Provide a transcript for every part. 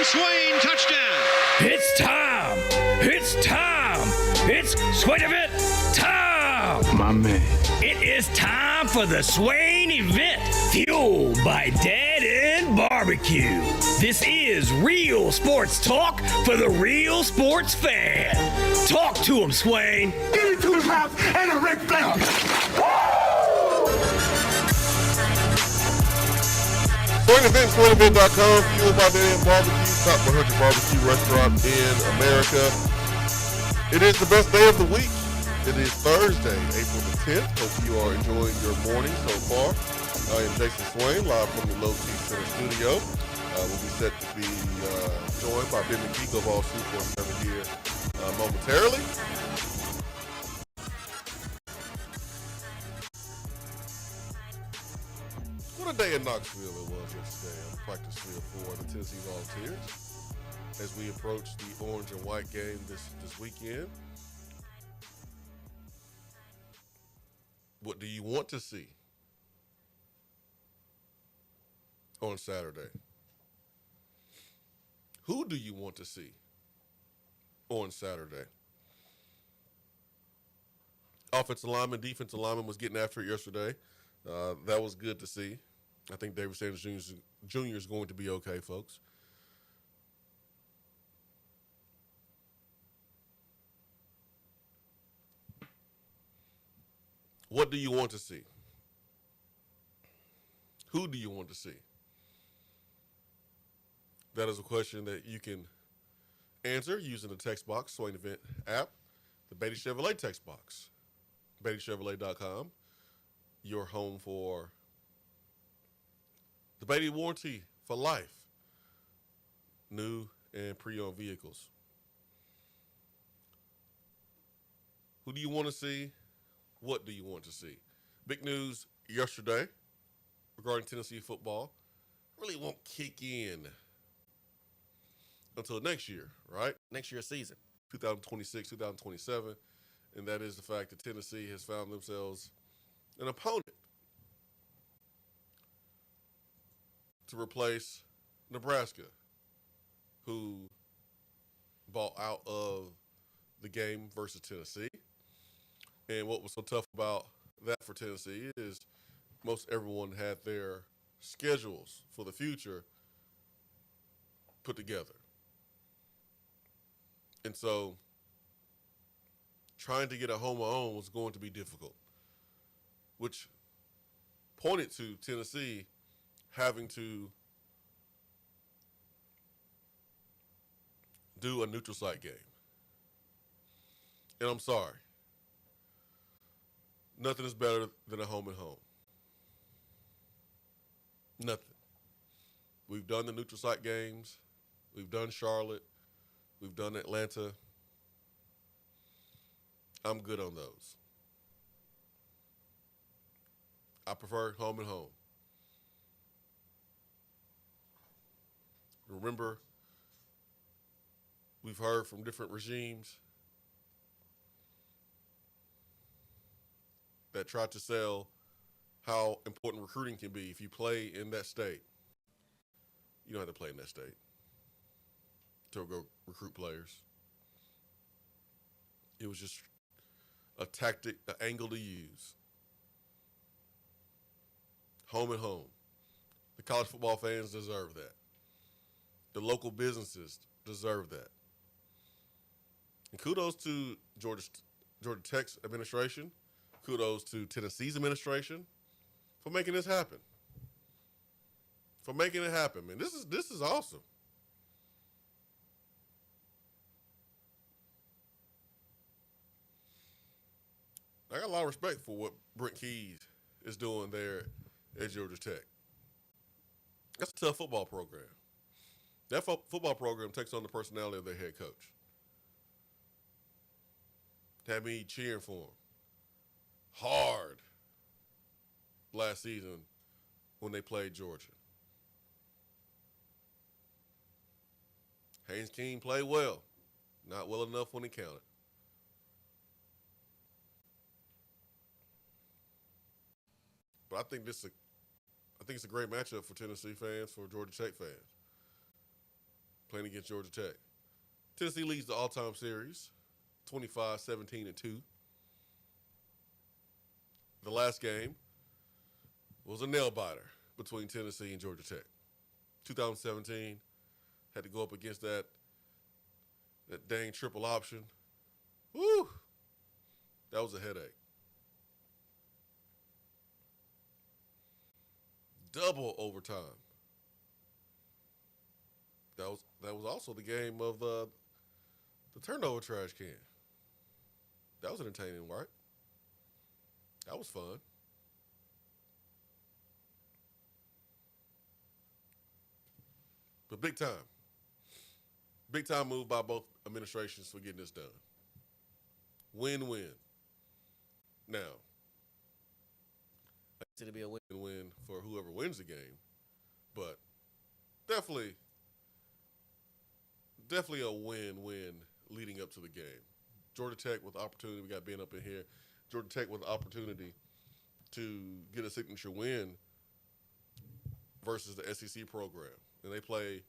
Swain, touchdown. It's time. It's time. It's Swain Event time. My man. It is time for the Swain Event, fueled by Dead End Barbecue. This is real sports talk for the real sports fan. Talk to him, Swain. Get into his house and a Ric Flair. Swain Event, SwainEvent.com, fueled by Dead End Barbecue, top 100 barbecue restaurant in America. It is the best day of the week. It is Thursday, April the 10th. Hope you are enjoying your morning so far. I am Jason Swain, live from the Low T Center studio. We'll be set to be joined by Ben McKee of All 247 here momentarily. What a day in Knoxville it was yesterday on the practice field for the Tennessee Volunteers as we approach the orange and white game this weekend. What do you want to see on Saturday? Who do you want to see on Saturday? Offensive lineman, defensive lineman was getting after it yesterday. That was good to see. I think David Sanders Jr. is going to be okay, folks. What do you want to see? Who do you want to see? That is a question that you can answer using the text box, Swain Event app, the Beatty Chevrolet text box, BeattyChevrolet.com, your home for the Beatty warranty for life, new and pre-owned vehicles. Who do you want to see? What do you want to see? Big news yesterday regarding Tennessee football. Really won't kick in until next year, right? Next year's season, 2026, 2027. And that is the fact that Tennessee has found themselves an opponent to replace Nebraska, who bought out of the game versus Tennessee. And what was so tough about that for Tennessee is most everyone had their schedules for the future put together. And so trying to get a home own was going to be difficult, which pointed to Tennessee having to do a neutral site game. And I'm sorry. Nothing is better than a home and home. Nothing. We've done the neutral site games. We've done Charlotte. We've done Atlanta. I'm good on those. I prefer home and home. Remember, we've heard from different regimes that tried to sell how important recruiting can be if you play in that state. You don't have to play in that state to go recruit players. It was just a tactic, an angle to use. Home and home. The college football fans deserve that. The local businesses deserve that. And kudos to Georgia Tech's administration. Kudos to Tennessee's administration for making this happen. For making it happen, man. This is awesome. I got a lot of respect for what Brent Keys is doing there at Georgia Tech. That's a tough football program. That football program takes on the personality of their head coach. Had me cheering for him hard last season when they played Georgia. Haynes King played well, not well enough when it counted. But I think it's a great matchup for Tennessee fans, for Georgia Tech fans. playing against Georgia Tech. Tennessee leads the all-time series, 25-17-2. The last game was a nail-biter between Tennessee and Georgia Tech. 2017, had to go up against that dang triple option. Woo! That was a headache. Double overtime. That was also the game of the turnover trash can. That was entertaining, right? That was fun. But big time. Big time move by both administrations for getting this done. Win-win. Now, it's going to be a win-win for whoever wins the game, but definitely a win-win leading up to the game. Georgia Tech with the opportunity, we got Ben up in here, Georgia Tech with the opportunity to get a signature win versus the SEC program. And they play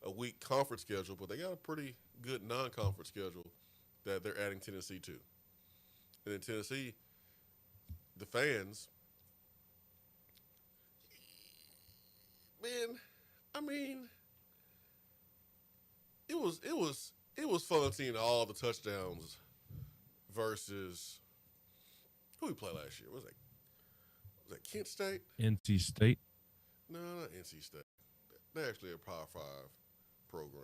a weak conference schedule, but they got a pretty good non-conference schedule that they're adding Tennessee to. And in Tennessee, the fans, man, I mean, it was fun seeing all the touchdowns versus who we played last year. Was that Kent State? NC State. No, not NC State. They're actually a Power 5 program.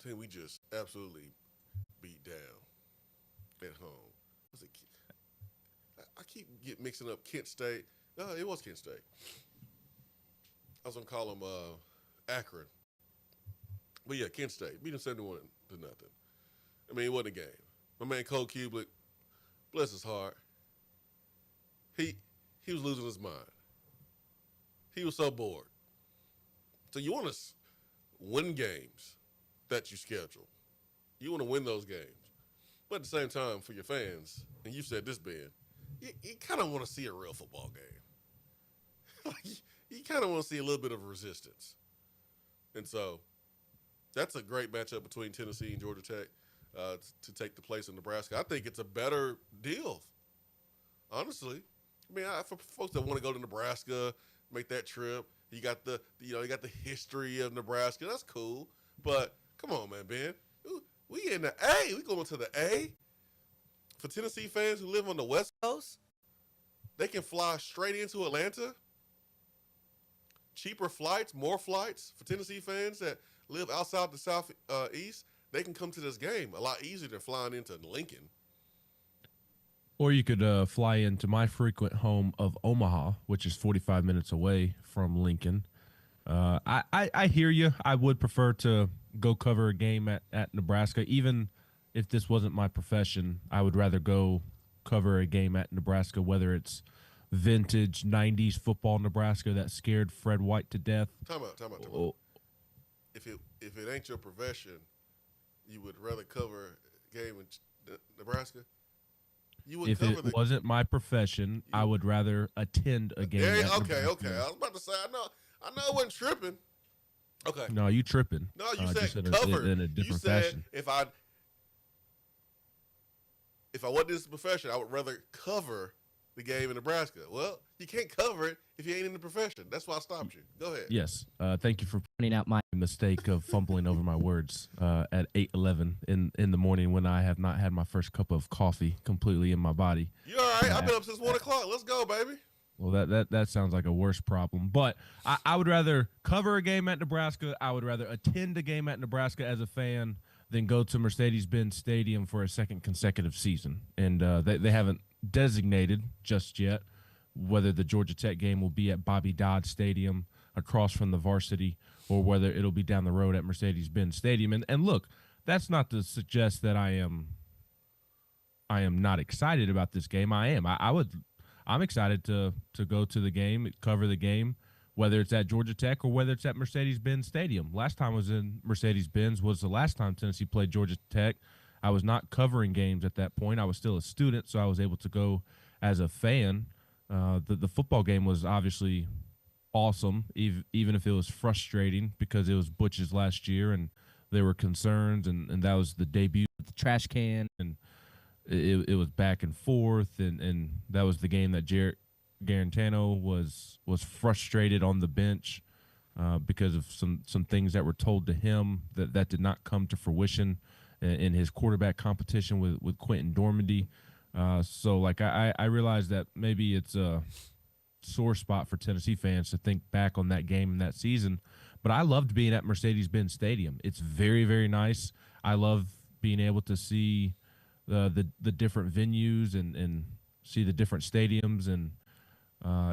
Team we just absolutely beat down at home. Was it? I keep mixing up Kent State. No, it was Kent State. I was gonna call them Akron, but yeah, Kent State beat them 71-0. I mean, it wasn't a game. My man Cole Kubelik, bless his heart, he was losing his mind. He was so bored. So you want to win games that you schedule. You want to win those games. But at the same time, for your fans, and you've said this, Ben, you kind of want to see a real football game. You kind of want to see a little bit of resistance. And so that's a great matchup between Tennessee and Georgia Tech to take the place in Nebraska. I think it's a better deal, honestly. I mean, for folks that want to go to Nebraska, make that trip, you got the history of Nebraska. That's cool. But come on, man, Ben. We in the A. We going to the A. For Tennessee fans who live on the West Coast, they can fly straight into Atlanta. Cheaper flights, more flights for Tennessee fans that live outside the Southeast. They can come to this game a lot easier than flying into Lincoln. Or you could fly into my frequent home of Omaha, which is 45 minutes away from Lincoln. I hear you. I would prefer to go cover a game at Nebraska. Even if this wasn't my profession, I would rather go cover a game at Nebraska, whether it's vintage 90s football Nebraska that scared Fred White to death. Time out. If it ain't your profession, you would rather cover a game in Nebraska? If it wasn't my profession, I would rather attend a game. Okay. I was about to say, I know I wasn't tripping. Okay. No, you tripping. No, you said covered in a different fashion. If I wasn't in this profession, I would rather cover the game in Nebraska. Well, you can't cover it if you ain't in the profession. That's why I stopped you. Go ahead. Yes. Thank you for pointing out my mistake of fumbling over my words at 8:11 in the morning when I have not had my first cup of coffee completely in my body. You all right? I've been up since 1 o'clock. Let's go, baby. Well, that sounds like a worse problem. But I would rather cover a game at Nebraska. I would rather attend a game at Nebraska as a fan than go to Mercedes-Benz Stadium for a second consecutive season. And they haven't designated just yet whether the Georgia Tech game will be at Bobby Dodd Stadium across from the varsity or whether it'll be down the road at Mercedes-Benz Stadium. And look, that's not to suggest that I am not excited about this game. I am. I'm excited to go to the game, cover the game, whether it's at Georgia Tech or whether it's at Mercedes-Benz Stadium. Last time I was in Mercedes-Benz was the last time Tennessee played Georgia Tech. I was not covering games at that point. I was still a student, so I was able to go as a fan. The football game was obviously awesome, even if it was frustrating because it was Butch's last year and there were concerns, and that was the debut with the trash can, and it was back and forth, and that was the game that Jarrett Garantano was frustrated on the bench because of some things that were told to him that did not come to fruition in his quarterback competition with Quentin Dormady. So like I realized that maybe it's a sore spot for Tennessee fans to think back on that game and that season. But I loved being at Mercedes-Benz Stadium. It's very, very nice. I love being able to see the different venues and see the different stadiums and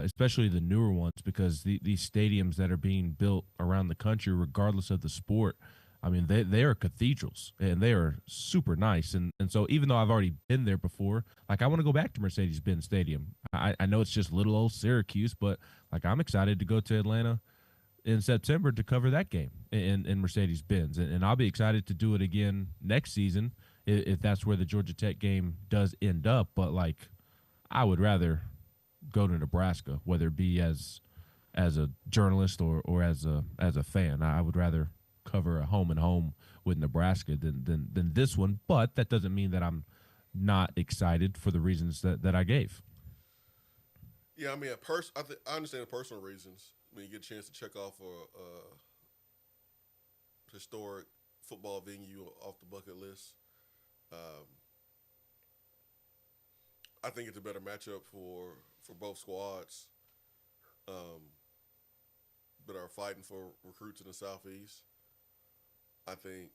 especially the newer ones because these stadiums that are being built around the country, regardless of the sport, I mean, they are cathedrals and they are super nice. And so even though I've already been there before, like I want to go back to Mercedes-Benz Stadium. I know it's just little old Syracuse, but like I'm excited to go to Atlanta in September to cover that game in Mercedes-Benz. And I'll be excited to do it again next season if that's where the Georgia Tech game does end up. But like I would rather go to Nebraska, whether it be as a journalist or as a fan. I would rather cover a home and home with Nebraska than this one, but that doesn't mean that I'm not excited for the reasons that I gave. Yeah, I mean, I understand the personal reasons. When you get a chance to check off a historic football venue off the bucket list, I think it's a better matchup for both squads that are fighting for recruits in the Southeast. I think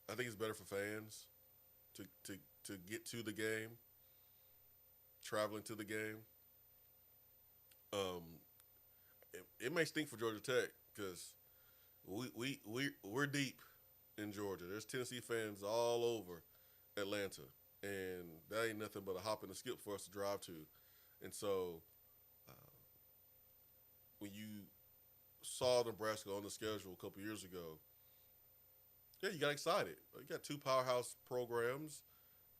it's better for fans to get to the game, traveling to the game. It may stink for Georgia Tech because we're deep in Georgia. There's Tennessee fans all over Atlanta, and that ain't nothing but a hop and a skip for us to drive to. And so when you saw Nebraska on the schedule a couple years ago, yeah, you got excited. You got two powerhouse programs,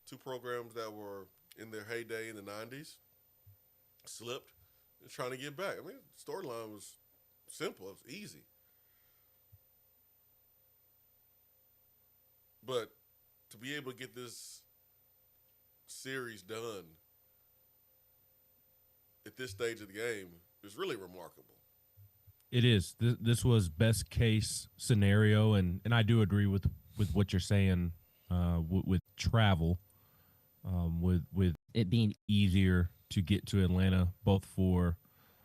two programs that were in their heyday in the 90s, slipped, and trying to get back. I mean, the storyline was simple. It was easy. But to be able to get this series done at this stage of the game is really remarkable. It is. This was best case scenario, and I do agree with what you're saying with travel, with it being easier to get to Atlanta, both for,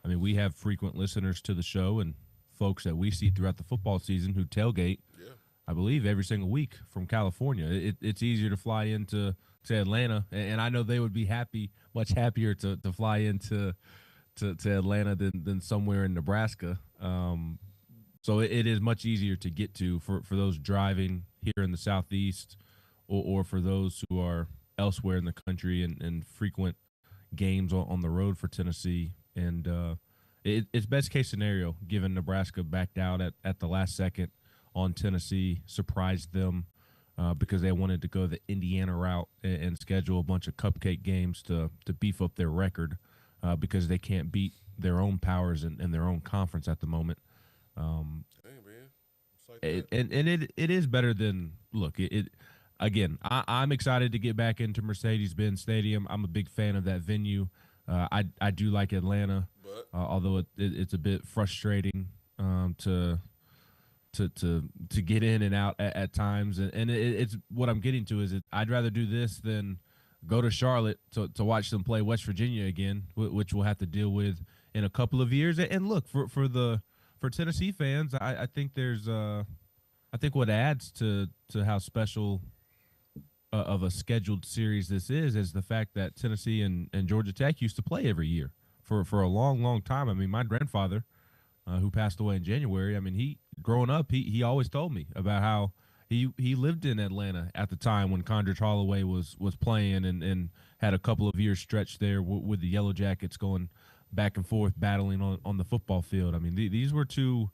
I mean, we have frequent listeners to the show and folks that we see throughout the football season who tailgate, Yeah. I believe, every single week from California. It's easier to fly into Atlanta, and I know they would be much happier to fly into to Atlanta than somewhere in Nebraska. So it is much easier to get to for those driving here in the Southeast or for those who are elsewhere in the country and frequent games on the road for Tennessee. And it's best case scenario given Nebraska backed out at the last second on Tennessee, surprised them because they wanted to go the Indiana route and schedule a bunch of cupcake games to beef up their record. Because they can't beat their own powers in their own conference at the moment. Hey, man. It's like that. And it is better than, look, again, I'm excited to get back into Mercedes-Benz Stadium. I'm a big fan of that venue. I do like Atlanta, But although it's a bit frustrating to get in and out at times. And it's what I'm getting to is I'd rather do this than go to Charlotte to watch them play West Virginia again, which we'll have to deal with in a couple of years. And look, for Tennessee fans, I think there's I think what adds to how special of a scheduled series this is the fact that Tennessee and Georgia Tech used to play every year for a long, long time. I mean, my grandfather, who passed away in January, I mean, growing up, he always told me about how he lived in Atlanta at the time when Condredge Holloway was playing and had a couple of years stretched there with the Yellow Jackets going back and forth battling on the football field. I mean, these were two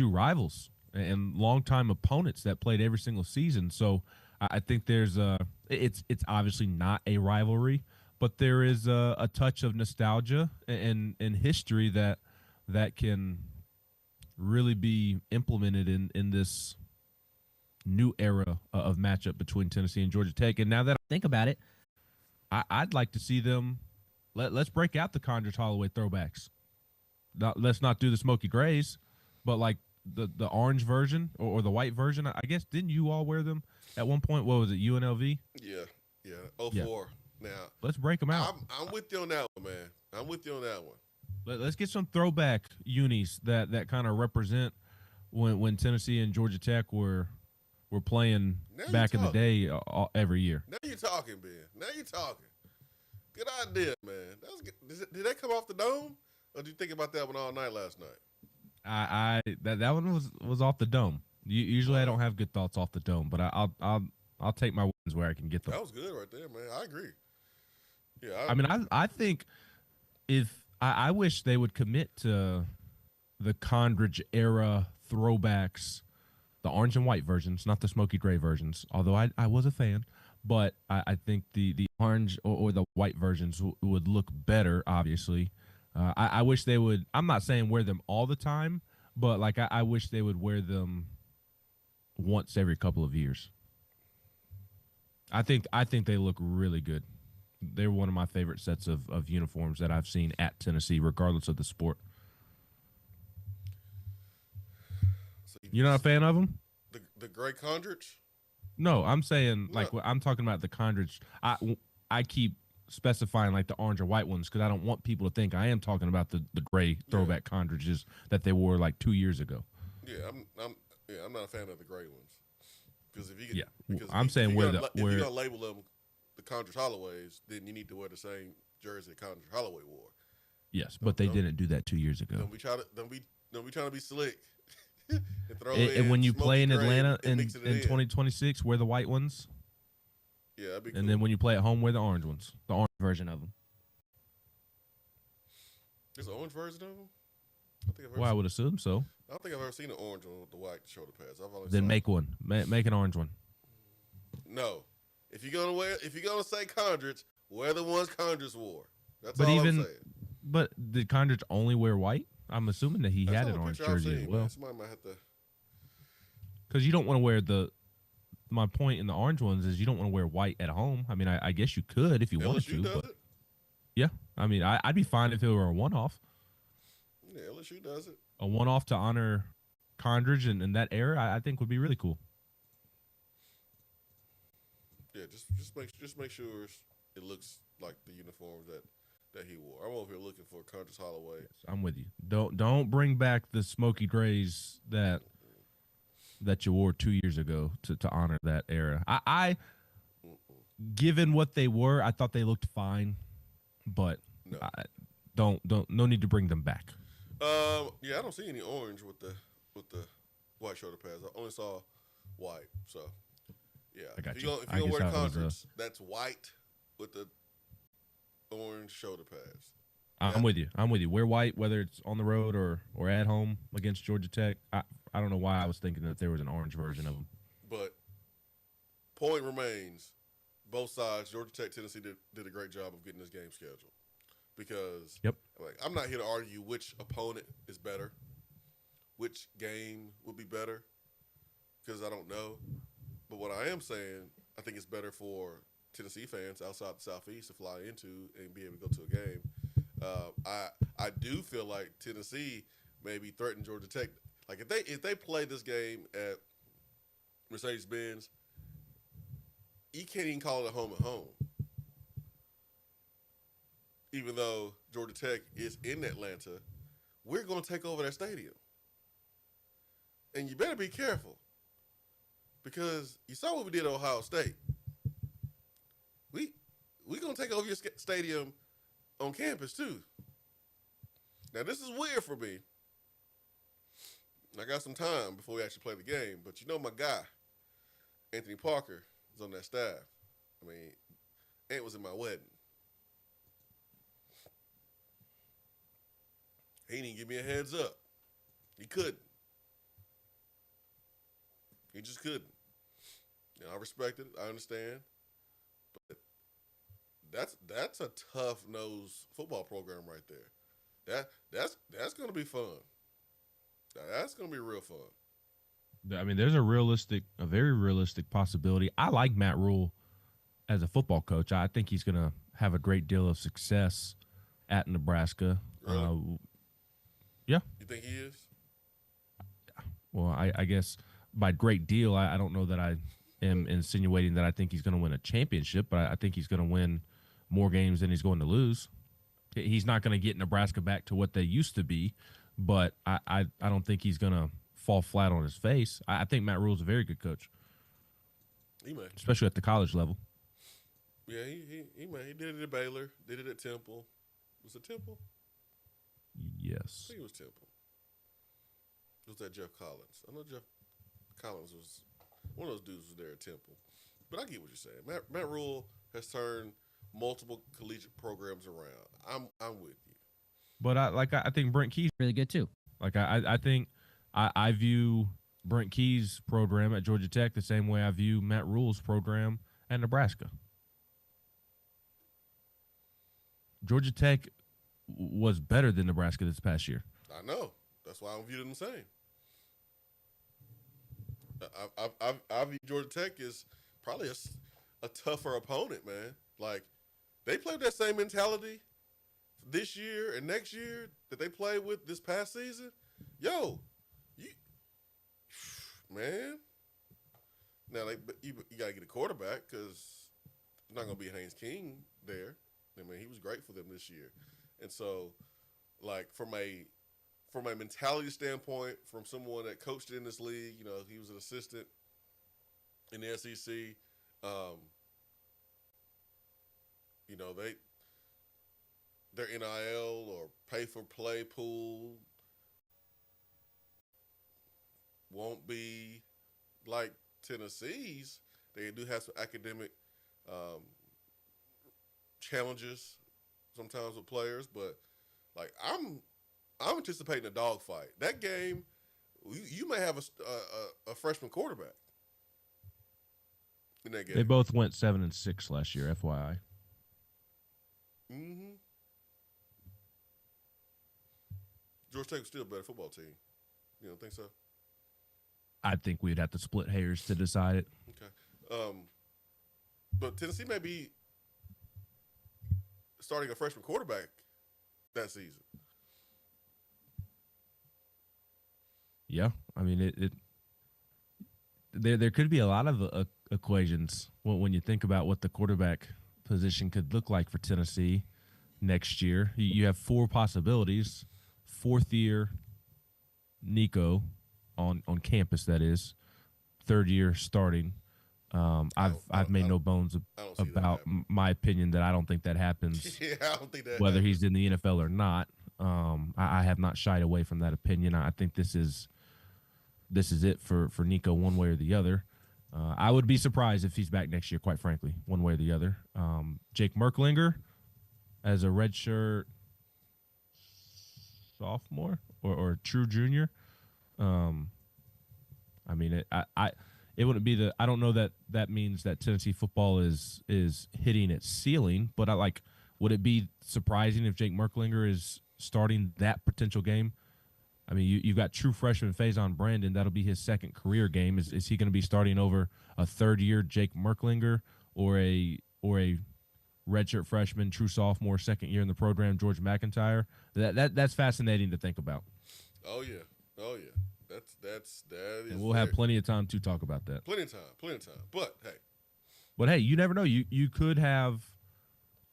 rivals and longtime opponents that played every single season. So I think there's it's obviously not a rivalry, but there is a touch of nostalgia and history that that can really be implemented in this new era of matchup between Tennessee and Georgia Tech. And now that I think about it, I'd like to see them. Let's break out the Condredge Holloway throwbacks. Let's not do the Smoky Grays, but like the orange version or the white version. I guess didn't you all wear them at one point? What was it, UNLV? Yeah. 04. Now let's break them out. I'm with you on that one, man. I'm with you on that one. Let's get some throwback unis that kind of represent when Tennessee and Georgia Tech were playing back in the day every year. Now you're talking, Ben. Now you're talking. Good idea, man. Did that come off the dome, or did you think about that one all night last night? That one was off the dome. Usually I don't have good thoughts off the dome, but I'll take my wins where I can get them. That was good right there, man. I agree. Yeah. I mean, I think if I wish they would commit to the Condredge era throwbacks, the orange and white versions, not the smoky gray versions. Although I was a fan, but I think the orange or the white versions would look better. Obviously, I wish they would. I'm not saying wear them all the time, but like I wish they would wear them once every couple of years. I think they look really good. They're one of my favorite sets of uniforms that I've seen at Tennessee, regardless of the sport. So You're not a fan of them? The gray Condredge? No, I'm saying like I'm talking about the Condredge. I keep specifying like the orange or white ones because I don't want people to think I am talking about the gray throwback Condredges that they wore like 2 years ago. Yeah, I'm not a fan of the gray ones because if you you're gonna label them the Condredge Holloways, then you need to wear the same jersey Condredge Holloway wore. Yes, but they didn't do that 2 years ago. Don't be trying to be slick. and when you play in Atlanta in 2026, wear the white ones. Yeah, that'd be cool. And then when you play at home, wear the orange ones, the orange version of them. There's an orange version of them? I would assume so. I don't think I've ever seen an orange one with the white shoulder pads. Then make one. Make an orange one. No. If you're gonna say Condredge, wear the ones Condredge wore. That's all I'm saying. But did Condredge only wear white? I'm assuming that he had an orange jersey as well. Man. Somebody might have to. Because you don't want to wear my point in the orange ones is you don't want to wear white at home. I mean, I guess you could if you wanted to. LSU does it. Yeah. I mean, I'd be fine if it were a one-off. Yeah, LSU does it. A one-off to honor Condredge and that era, I think would be really cool. Yeah, just make sure it looks like the uniforms that he wore. I'm over here looking for Condredge Holloway. Yes, I'm with you. Don't bring back the smoky grays that you wore 2 years ago to honor that era. I given what they were, I thought they looked fine, but no. No need to bring them back. Yeah, I don't see any orange with the white shoulder pads. I only saw white. So yeah, I got if you. you're gonna wear Condredge, that's white with the orange shoulder pads. I'm with you. Wear white, whether it's on the road or at home against Georgia Tech. I don't know why I was thinking that there was an orange version of them. But point remains, both sides, Georgia Tech, Tennessee did a great job of getting this game scheduled. Because I'm not here to argue which opponent is better, which game would be better, because I don't know. But what I am saying, I think it's better for Tennessee fans outside the Southeast to fly into and be able to go to a game. I do feel like Tennessee maybe threatened Georgia Tech. Like if they play this game at Mercedes-Benz, you can't even call it a home at home. Even though Georgia Tech is in Atlanta, we're going to take over that stadium. And you better be careful because you saw what we did at Ohio State. We going to take over your stadium on campus too. Now, this is weird for me. I got some time before we actually play the game, but you know my guy, Anthony Parker, is on that staff. I mean, Ant was in my wedding. He didn't give me a heads up. He couldn't. He just couldn't. You know, I respect it. I understand. But that's a tough-nosed football program right there. That's gonna be fun. That's gonna be real fun. I mean, there's a very realistic possibility. I like Matt Rule as a football coach. I think he's going to have a great deal of success at Nebraska. Really? Yeah. You think he is? Well, I guess by great deal, I don't know that I am insinuating that I think he's going to win a championship, but I think he's going to win more games than he's going to lose. He's not going to get Nebraska back to what they used to be, but I don't think he's going to fall flat on his face. I think Matt Rule's a very good coach. He may. Especially at the college level. Yeah, he may. He did it at Baylor, did it at Temple. Was it Temple? Yes. I think it was Temple. It was that Jeff Collins. I know Jeff Collins was one of those dudes was there at Temple. But I get what you're saying. Matt Rule has turned multiple collegiate programs around. I'm with you. But I think Brent Key's really good too. Like I think I view Brent Key's program at Georgia Tech the same way I view Matt Rule's program at Nebraska. Georgia Tech was better than Nebraska this past year. I know. That's why I don't view them the same. I view Georgia Tech as probably a tougher opponent, man. Like, they played that same mentality this year and next year that they played with this past season. Yo, man. Now, you got to get a quarterback because it's not going to be Haynes King there. I mean, he was great for them this year. And so, like, from a mentality standpoint, from someone that coached in this league, you know, he was an assistant in the SEC. You know, their NIL or pay for play pool won't be like Tennessee's. They do have some academic challenges sometimes with players, but like I'm anticipating a dogfight. That game, you may have a freshman quarterback in that game. They both went 7-6 last year, FYI. Mm-hmm. Georgia Tech was still a better football team. You don't think so? I think we'd have to split hairs to decide it. Okay. But Tennessee may be starting a freshman quarterback that season. Yeah, I mean there could be a lot of equations when you think about what the quarterback position could look like for Tennessee next year. You have four possibilities: fourth year Nico on campus, that is, third year starting. I've made no bones about my opinion that I don't think that happens. Yeah, I don't think that whether happens. he's in the NFL or not. I have not shied away from that opinion. I think this is it for Nico one way or the other. I would be surprised if he's back next year, quite frankly, one way or the other. Jake Merklinger as a redshirt sophomore or true junior. I mean, it wouldn't be I don't know that means that Tennessee football is hitting its ceiling, but would it be surprising if Jake Merklinger is starting that potential game? I mean, you've got true freshman Faison Brandon. That'll be his second career game. Is he going to be starting over a third-year Jake Merklinger or a redshirt freshman, true sophomore, second year in the program, George McIntyre? That's fascinating to think about. Oh yeah. That is. And we'll have plenty of time to talk about that. Plenty of time. But hey, you never know. You could have.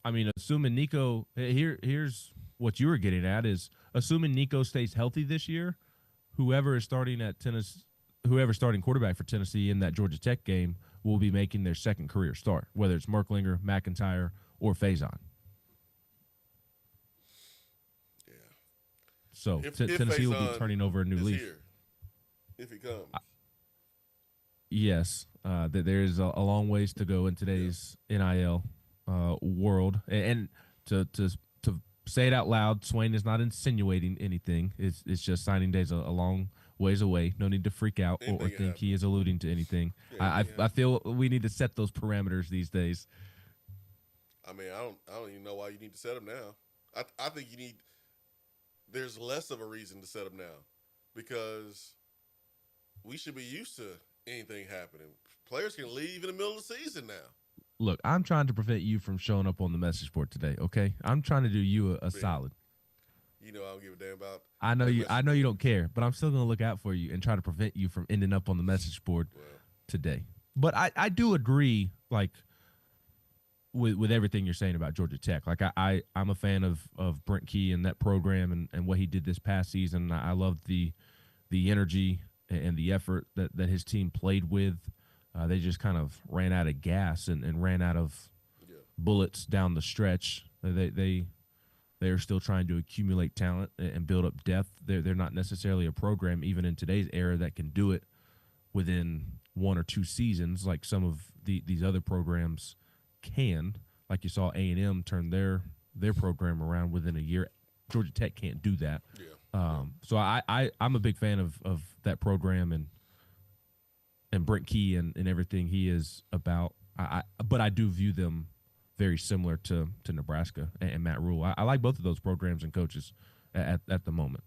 I mean, assuming Nico. Here's what you were getting at is assuming Nico stays healthy this year. Whoever's starting quarterback for Tennessee in that Georgia Tech game will be making their second career start, whether it's Merklinger, McIntyre, or Faison. Yeah. So If Tennessee will be Faison turning over a new leaf. Here, if he comes. Yes, there's a long ways to go in today's NIL world, and to say it out loud, Swain is not insinuating anything. It's just signing day's a long ways away. No need to freak out or think he is alluding to anything. Yeah, I feel we need to set those parameters these days. I mean, I don't even know why you need to set them now. I think you need there's less of a reason to set them now because we should be used to anything happening. Players can leave in the middle of the season now. Look, I'm trying to prevent you from showing up on the message board today, okay? I'm trying to do you a solid. You know I don't give a damn about. I know you don't care, but I'm still going to look out for you and try to prevent you from ending up on the message board today. But I do agree, like, with everything you're saying about Georgia Tech. Like, I'm a fan of Brent Key and that program and what he did this past season. I loved the energy and the effort that his team played with. They just kind of ran out of gas and ran out of bullets down the stretch. They are still trying to accumulate talent and build up depth. They're not necessarily a program, even in today's era, that can do it within 1 or 2 seasons like some of these other programs can. Like you saw A&M turn their program around within a year. Georgia Tech can't do that. So I'm a big fan of that program and Brent Key and everything he is about. But I do view them very similar to Nebraska and Matt Rule. I like both of those programs and coaches at the moment.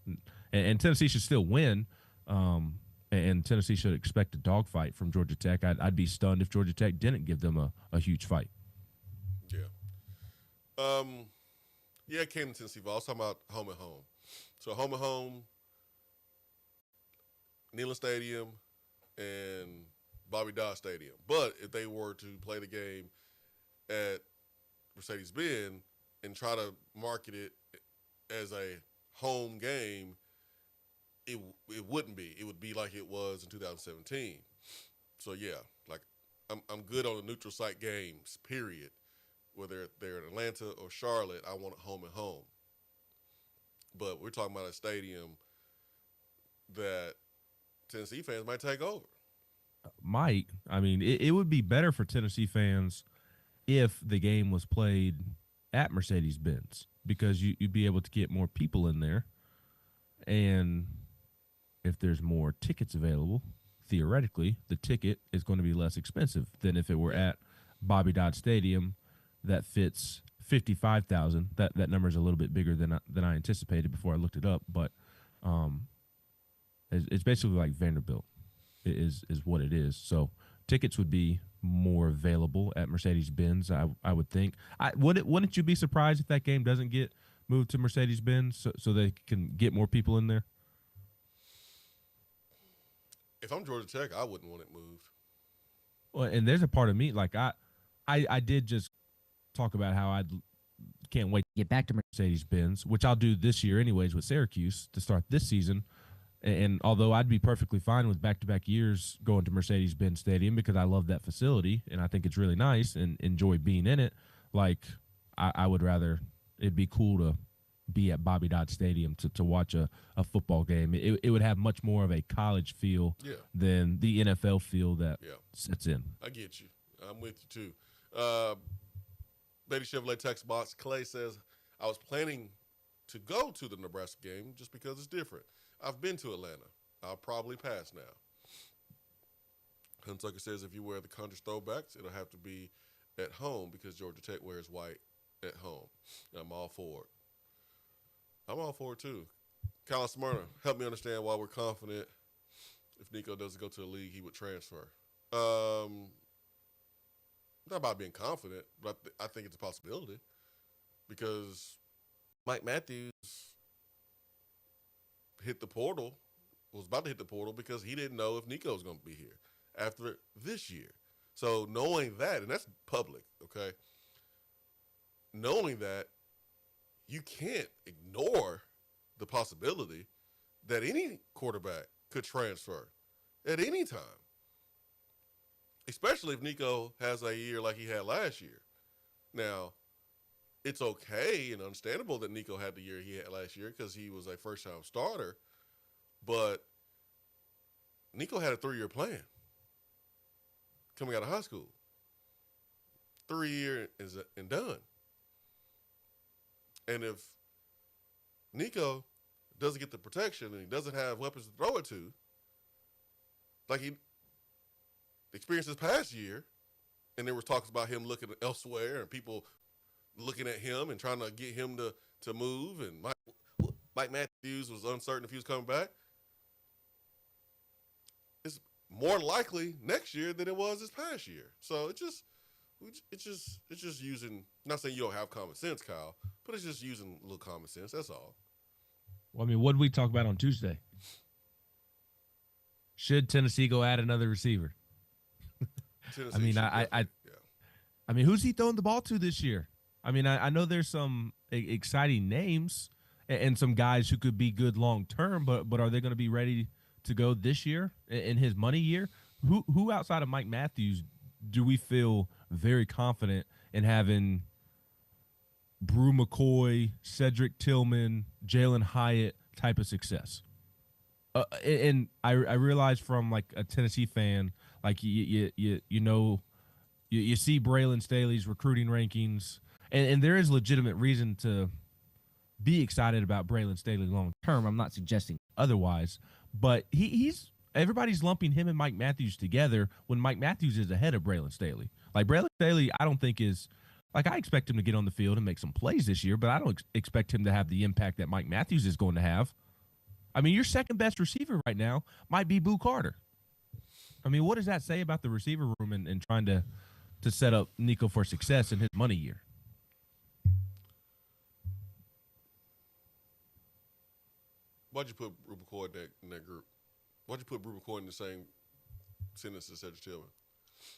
And Tennessee should still win, and Tennessee should expect a dogfight from Georgia Tech. I'd be stunned if Georgia Tech didn't give them a huge fight. Yeah, it came to Tennessee. I was talking about home and home. So home and home, Neyland Stadium and Bobby Dodd Stadium. But if they were to play the game at Mercedes-Benz and try to market it as a home game, it wouldn't be. It would be like it was in 2017. So, yeah, like I'm good on the neutral site games, period. Whether they're in Atlanta or Charlotte, I want it home and home. But we're talking about a stadium that Tennessee fans might take over. Might. I mean, it would be better for Tennessee fans if the game was played at Mercedes-Benz because you'd be able to get more people in there. And if there's more tickets available, theoretically, the ticket is going to be less expensive than if it were at Bobby Dodd Stadium that fits 55,000. That number is a little bit bigger than I anticipated before I looked it up, but it's basically like Vanderbilt is what it is. So tickets would be more available at Mercedes-Benz, I would think. Wouldn't you be surprised if that game doesn't get moved to Mercedes-Benz so they can get more people in there? If I'm Georgia Tech, I wouldn't want it moved. Well, and there's a part of me, like I did just talk about how I can't wait to get back to Mercedes-Benz, which I'll do this year anyways with Syracuse to start this season. And although I'd be perfectly fine with back-to-back years going to Mercedes-Benz Stadium because I love that facility and I think it's really nice and enjoy being in it, like I would rather it'd be cool to be at Bobby Dodd Stadium to watch a football game. It would have much more of a college feel than the NFL feel that sets in. I get you. I'm with you too. Lady Chevrolet text box, Clay says, I was planning to go to the Nebraska game just because it's different. I've been to Atlanta. I'll probably pass now. Huntucker says, if you wear the Conjure throwbacks, it'll have to be at home because Georgia Tech wears white at home. And I'm all for it. I'm all for it too. Colin Smyrna, help me understand why we're confident if Nico doesn't go to the league, he would transfer. Not about being confident, but I think it's a possibility because Mike Matthews was about to hit the portal because he didn't know if Nico was going to be here after this year. So knowing that, and that's public, okay? Knowing that, you can't ignore the possibility that any quarterback could transfer at any time. Especially if Nico has a year like he had last year. Now, it's okay and understandable that Nico had the year he had last year because he was a first-time starter. But Nico had a 3-year plan coming out of high school. 3 years and done. And if Nico doesn't get the protection and he doesn't have weapons to throw it to, like he experienced this past year, and there was talks about him looking elsewhere and people looking at him and trying to get him to move. And Mike Matthews was uncertain if he was coming back. It's more likely next year than it was this past year. So it's just using. Not saying you don't have common sense, Kyle, but it's just using a little common sense. That's all. Well, I mean, what did we talk about on Tuesday? Should Tennessee go add another receiver? Tennessee I mean, yeah. I mean, who's he throwing the ball to this year? I mean, I know there's some exciting names and some guys who could be good long term, but are they going to be ready to go this year in his money year? Who outside of Mike Matthews do we feel very confident in having Brew McCoy, Cedric Tillman, Jalen Hyatt type of success? And I realize from like a Tennessee fan, like you see Braylon Staley's recruiting rankings, and there is legitimate reason to be excited about Braylon Staley long term. I'm not suggesting otherwise, but he's everybody's lumping him and Mike Matthews together when Mike Matthews is ahead of Braylon Staley. Like Braylon Staley, I don't think is like I expect him to get on the field and make some plays this year, but I don't expect him to have the impact that Mike Matthews is going to have. I mean, your second best receiver right now might be Boo Carter. I mean, what does that say about the receiver room and trying to set up Nico for success in his money year? Why'd you put Brew McCoy in that group? Why'd you put Brew McCoy in the same sentence as Cedric Tillman?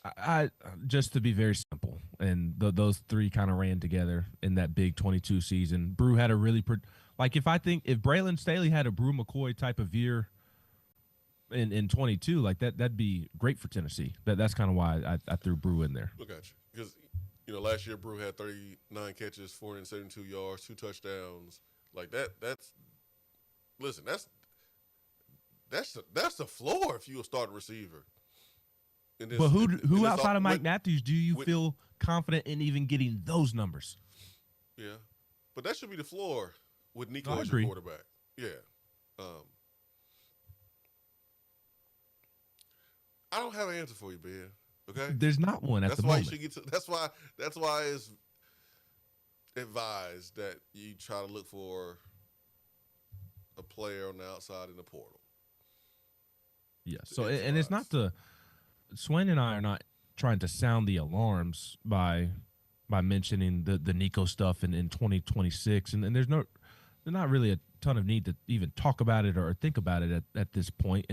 I just to be very simple, and those three kind of ran together in that big 22 season. Brew had a really like if Braylon Staley had a Brew McCoy type of year in 22, like that'd be great for Tennessee. That's kind of why I threw Brew in there. Look at you, because last year Brew had 39 catches, 472 yards, 2 touchdowns. Like that's the floor if you're a starting receiver. But who outside of Mike Matthews do you feel confident in even getting those numbers? Yeah, but that should be the floor with Nico as your quarterback. Yeah. I don't have an answer for you, Ben. Okay. There's not one at the moment. You should get to. That's why it's advised that you try to look for a player on the outside in the portal. Yeah. So and it's not the Swain and I are not trying to sound the alarms by mentioning the Nico stuff in 2026, and there's not really a ton of need to even talk about it or think about it at this point.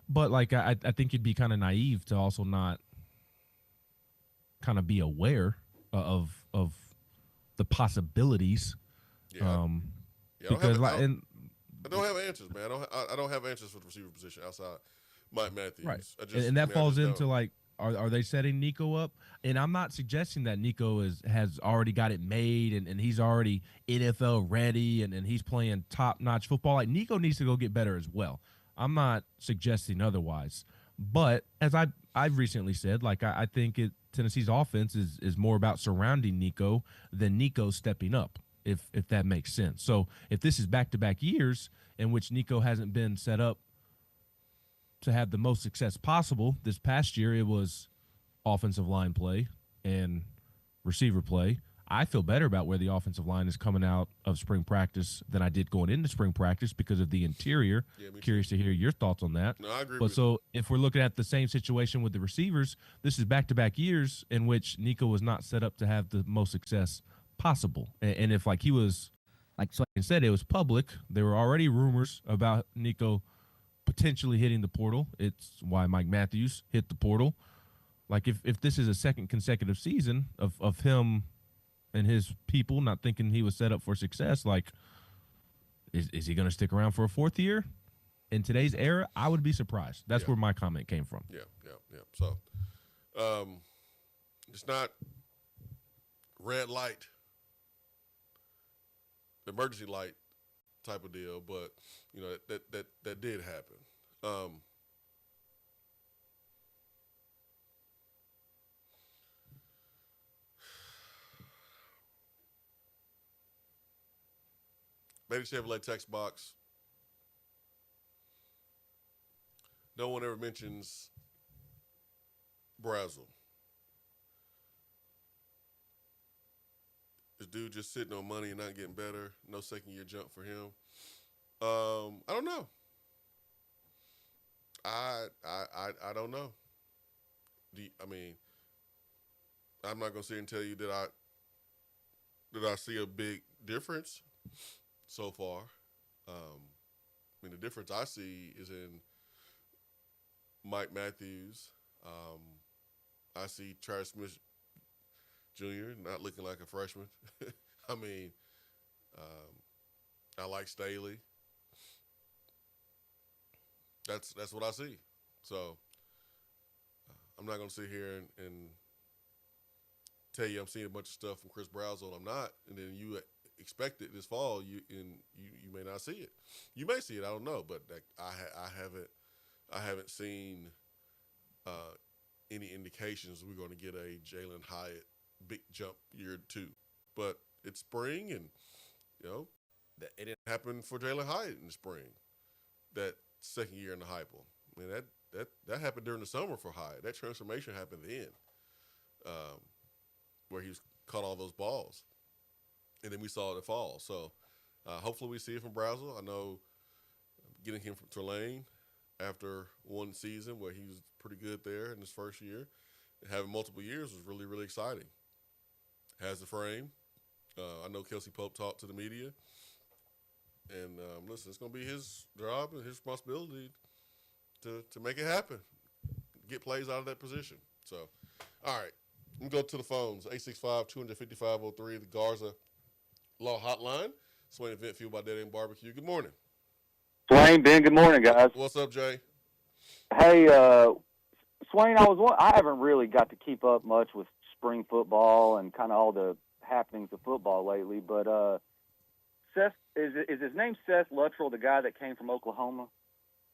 But like I think you'd be kind of naive to also not kind of be aware of the possibilities. Yeah. Because I don't have answers, man. I don't have answers for the receiver position outside Mike Matthews. Right. And that falls into like, are they setting Nico up? And I'm not suggesting that Nico has already got it made and he's already NFL ready and he's playing top-notch football. Like Nico needs to go get better as well. I'm not suggesting otherwise. But as I've recently said, like I think Tennessee's offense is more about surrounding Nico than Nico stepping up, if that makes sense. So if this is back-to-back years in which Nico hasn't been set up to have the most success possible, this past year it was offensive line play and receiver play. I feel better about where the offensive line is coming out of spring practice than I did going into spring practice because of the interior. Yeah, curious to hear your thoughts on that. No, I agree. But so if we're looking at the same situation with the receivers, this is back-to-back years in which Nico was not set up to have the most success possible. And if like he was, like Swain said, it was public, there were already rumors about Nico potentially hitting the portal. It's why Mike Matthews hit the portal. Like if this is a second consecutive season of him and his people not thinking he was set up for success, like is he going to stick around for a fourth year? In today's era, I would be surprised. That's where my comment came from. Yeah. So it's not red light, emergency light type of deal, but that did happen. Betty Chevrolet text box. No one ever mentions Brazel. This dude just sitting on money and not getting better. No second-year jump for him. I don't know. I don't know. I'm not gonna sit and tell you that I see a big difference so far. The difference I see is in Mike Matthews. I see Travis Smith Jr. not looking like a freshman. I like Staley. That's what I see. So I'm not going to sit here and tell you I'm seeing a bunch of stuff from Chris Brazel. I'm not, and then you expect it this fall. You may not see it. You may see it. I don't know, but I haven't seen any indications we're going to get a Jalen Hyatt big jump year 2. But it's spring, and it didn't happen for Jalen Hyatt in the spring. That second year in the Heupel. That happened during the summer for Hyatt. That transformation happened then, where he caught all those balls, and then we saw it in the fall. So hopefully we see it from Brazel. I know getting him from Tulane after one season where he was pretty good there in his first year, having multiple years was really, really exciting. Has the frame. I know Kelsey Pope talked to the media. And listen, it's going to be his job and his responsibility to make it happen, get plays out of that position. So, all right, let me go to the phones. 865-255-03, the Garza Law Hotline. Swain Event, fueled by Dead End Barbecue. Good morning. Swain, Ben, good morning, guys. What's up, Jay? Hey, Swain, I haven't really got to keep up much with spring football and kind of all the happenings of football lately, but Seth, is his name Seth Luttrell, the guy that came from Oklahoma?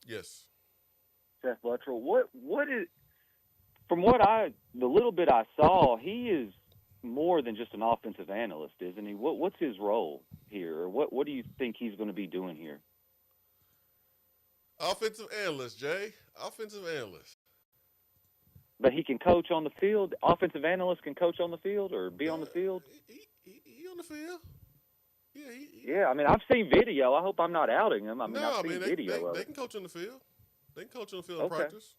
Yes. Seth Luttrell. What is, from the little bit I saw, he is more than just an offensive analyst, isn't he? What's his role here? Or what do you think he's going to be doing here? Offensive analyst, Jay. Offensive analyst. But he can coach on the field? Offensive analyst can coach on the field or be on the field? He on the field. Yeah, I've seen video. I hope I'm not outing him. I've seen they, video of they it. can coach on the field. They can coach on the field in practice.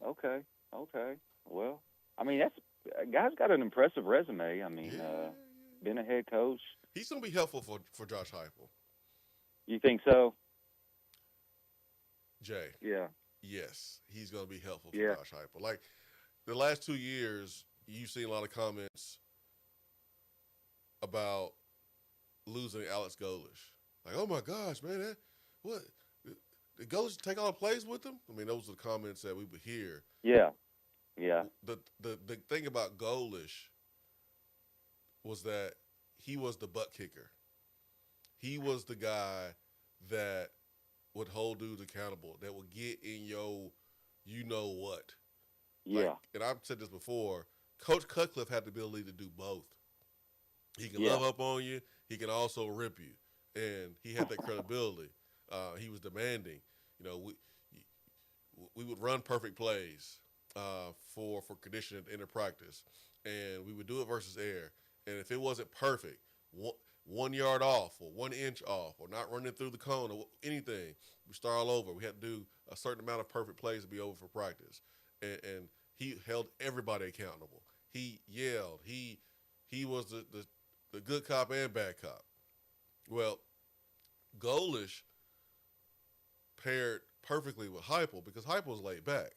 Okay. Well, that guy's got an impressive resume. Been a head coach. He's going to be helpful for Josh Heupel. You think so? Jay. Yeah. Yes, he's going to be helpful for Yeah. Josh Heupel. Like, the last 2 years, you've seen a lot of comments about losing Alex Golish. Like, oh, my gosh, man, what? Did Golish take all the plays with him? Those are the comments that we would hear. Yeah. The thing about Golish was that he was the butt kicker. He was the guy that would hold dudes accountable, that would get in your you-know-what. Yeah. And I've said this before, Coach Cutcliffe had the ability to do both. He can love up on you. He can also rip you. And he had that credibility. He was demanding. We would run perfect plays for conditioning at the end of practice. And we would do it versus air. And if it wasn't perfect, 1 yard off or 1 inch off or not running through the cone or anything, we start all over. We had to do a certain amount of perfect plays to be over for practice. And he held everybody accountable. He yelled. He was the good cop and bad cop. Well, Golish paired perfectly with Heupel because Heupel's laid back.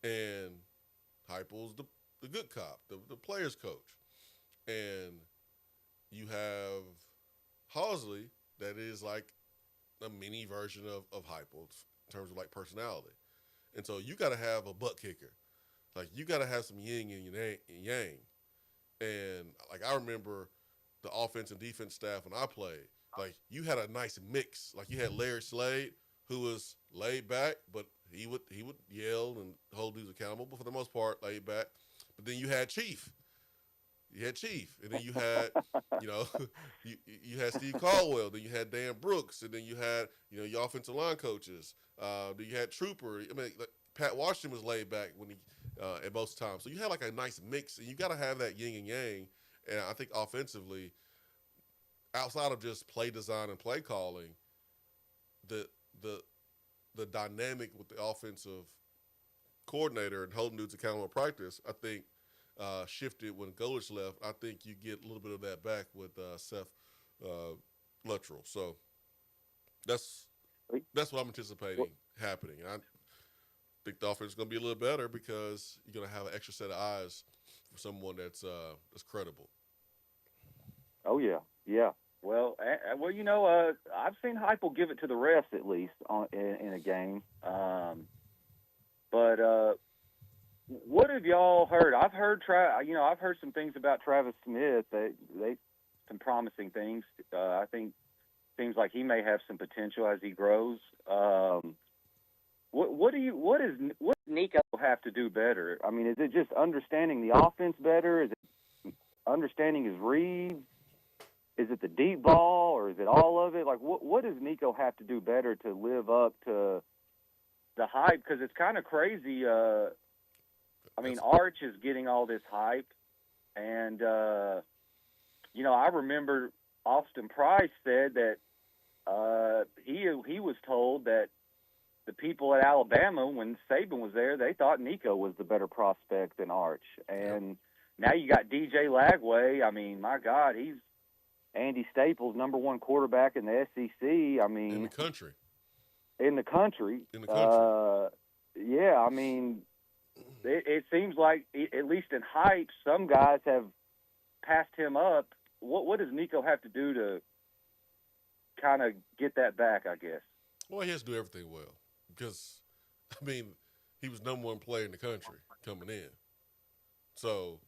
And Heupel's the good cop, the player's coach. And you have Housley that is like a mini version of Heupel in terms of like personality. And so you got to have a butt kicker. Like you got to have some yin and yang. And like I remember the offense and defense staff when I played, like you had a nice mix. Like you had Larry Slade, who was laid back, but he would yell and hold dudes accountable, but for the most part laid back. But then you had Chief. And then you had, you had Steve Caldwell. Then you had Dan Brooks, and then you had, your offensive line coaches. Then you had Trooper. Pat Washington was laid back when he at most times. So you had like a nice mix, and you got to have that yin and yang. And I think offensively, outside of just play design and play calling, the dynamic with the offensive coordinator and holding dudes accountable in practice, I think shifted when Golich left. I think you get a little bit of that back with Seth Luttrell. So that's what I'm anticipating happening. And I think the offense is going to be a little better because you're going to have an extra set of eyes for someone that's credible. Oh yeah, yeah. Well, I've seen Heupel give it to the refs at least in a game. But what have y'all heard? I've heard some things about Travis Smith. They some promising things. I think seems like he may have some potential as he grows. What does Nico have to do better? I mean, is it just understanding the offense better? Is it understanding his reads? Is it the deep ball, or is it all of it? Like, what does Nico have to do better to live up to the hype? Because it's kind of crazy. I mean, Arch is getting all this hype, and I remember Austin Price said that he was told that the people at Alabama, when Saban was there, they thought Nico was the better prospect than Arch, and now you got DJ Lagway. I mean, my God, he's Andy Staples' #1 quarterback in the SEC. I mean, in the country. Yeah, I mean, it seems like, at least in hype, some guys have passed him up. What does Nico have to do to kind of get that back, I guess? Well, he has to do everything well because, I mean, he was #1 player in the country coming in. So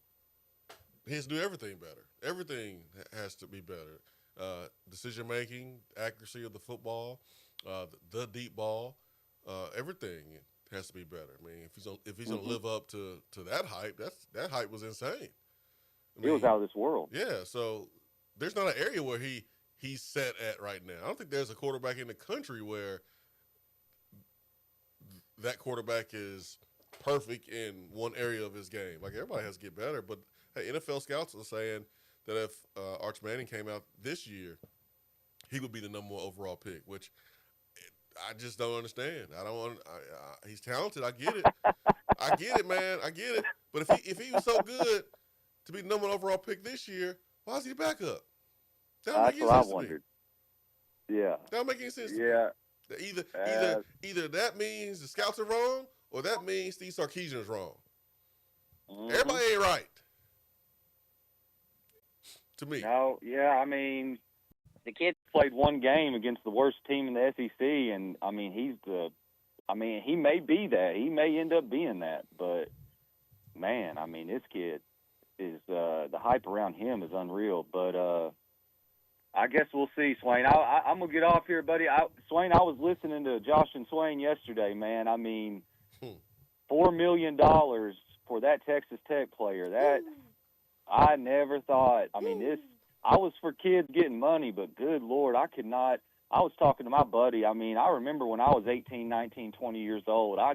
he has to do everything better. Everything has to be better. Decision-making, accuracy of the football, the deep ball, everything has to be better. I mean, if he's gonna live up to that hype, that hype was insane. I mean, it was out of this world. Yeah, so there's not an area where he's set at right now. I don't think there's a quarterback in the country where that quarterback is perfect in one area of his game. Like, everybody has to get better, but hey, NFL scouts are saying that if Arch Manning came out this year, he would be the #1 overall pick, which I just don't understand. He's talented. I get it. I get it, man. I get it. But if he was so good to be the #1 overall pick this year, why is he backup? That's what I wondered. Yeah. That don't make any sense to me. Either that means the scouts are wrong, or that means Steve Sarkisian is wrong. Mm-hmm. Everybody ain't right. To me. No, yeah, I mean, the kid played one game against the worst team in the SEC, and I mean, he may be that. He may end up being that, but man, I mean, this kid is the hype around him is unreal. But I guess we'll see, Swain. I'm gonna get off here, buddy. Swain, I was listening to Josh and Swain yesterday, man. I mean, $4 million for that Texas Tech player. That I never thought. I mean, I was for kids getting money, but good Lord, I could not. I was talking to my buddy. I mean, I remember when I was 18, 19, 20 years old, I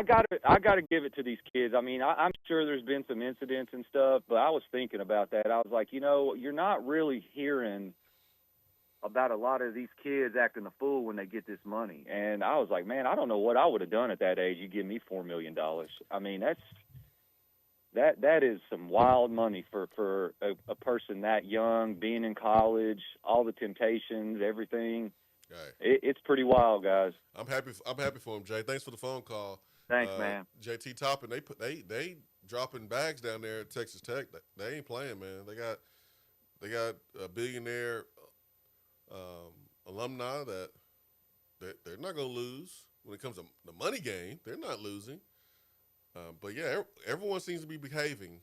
gotta give it to these kids. I mean, I'm sure there's been some incidents and stuff, but I was thinking about that. I was like, you're not really hearing about a lot of these kids acting a fool when they get this money. And I was like, man, I don't know what I would have done at that age. You give me $4 million. I mean, that is some wild money for a person that young, being in college, all the temptations, everything. Right. It's pretty wild, guys. I'm happy for him, Jay. Thanks for the phone call. Thanks, man. JT Toppin, they dropping bags down there at Texas Tech. They ain't playing, man. They got a billionaire alumni that they're not gonna lose when it comes to the money game. They're not losing. But yeah, everyone seems to be behaving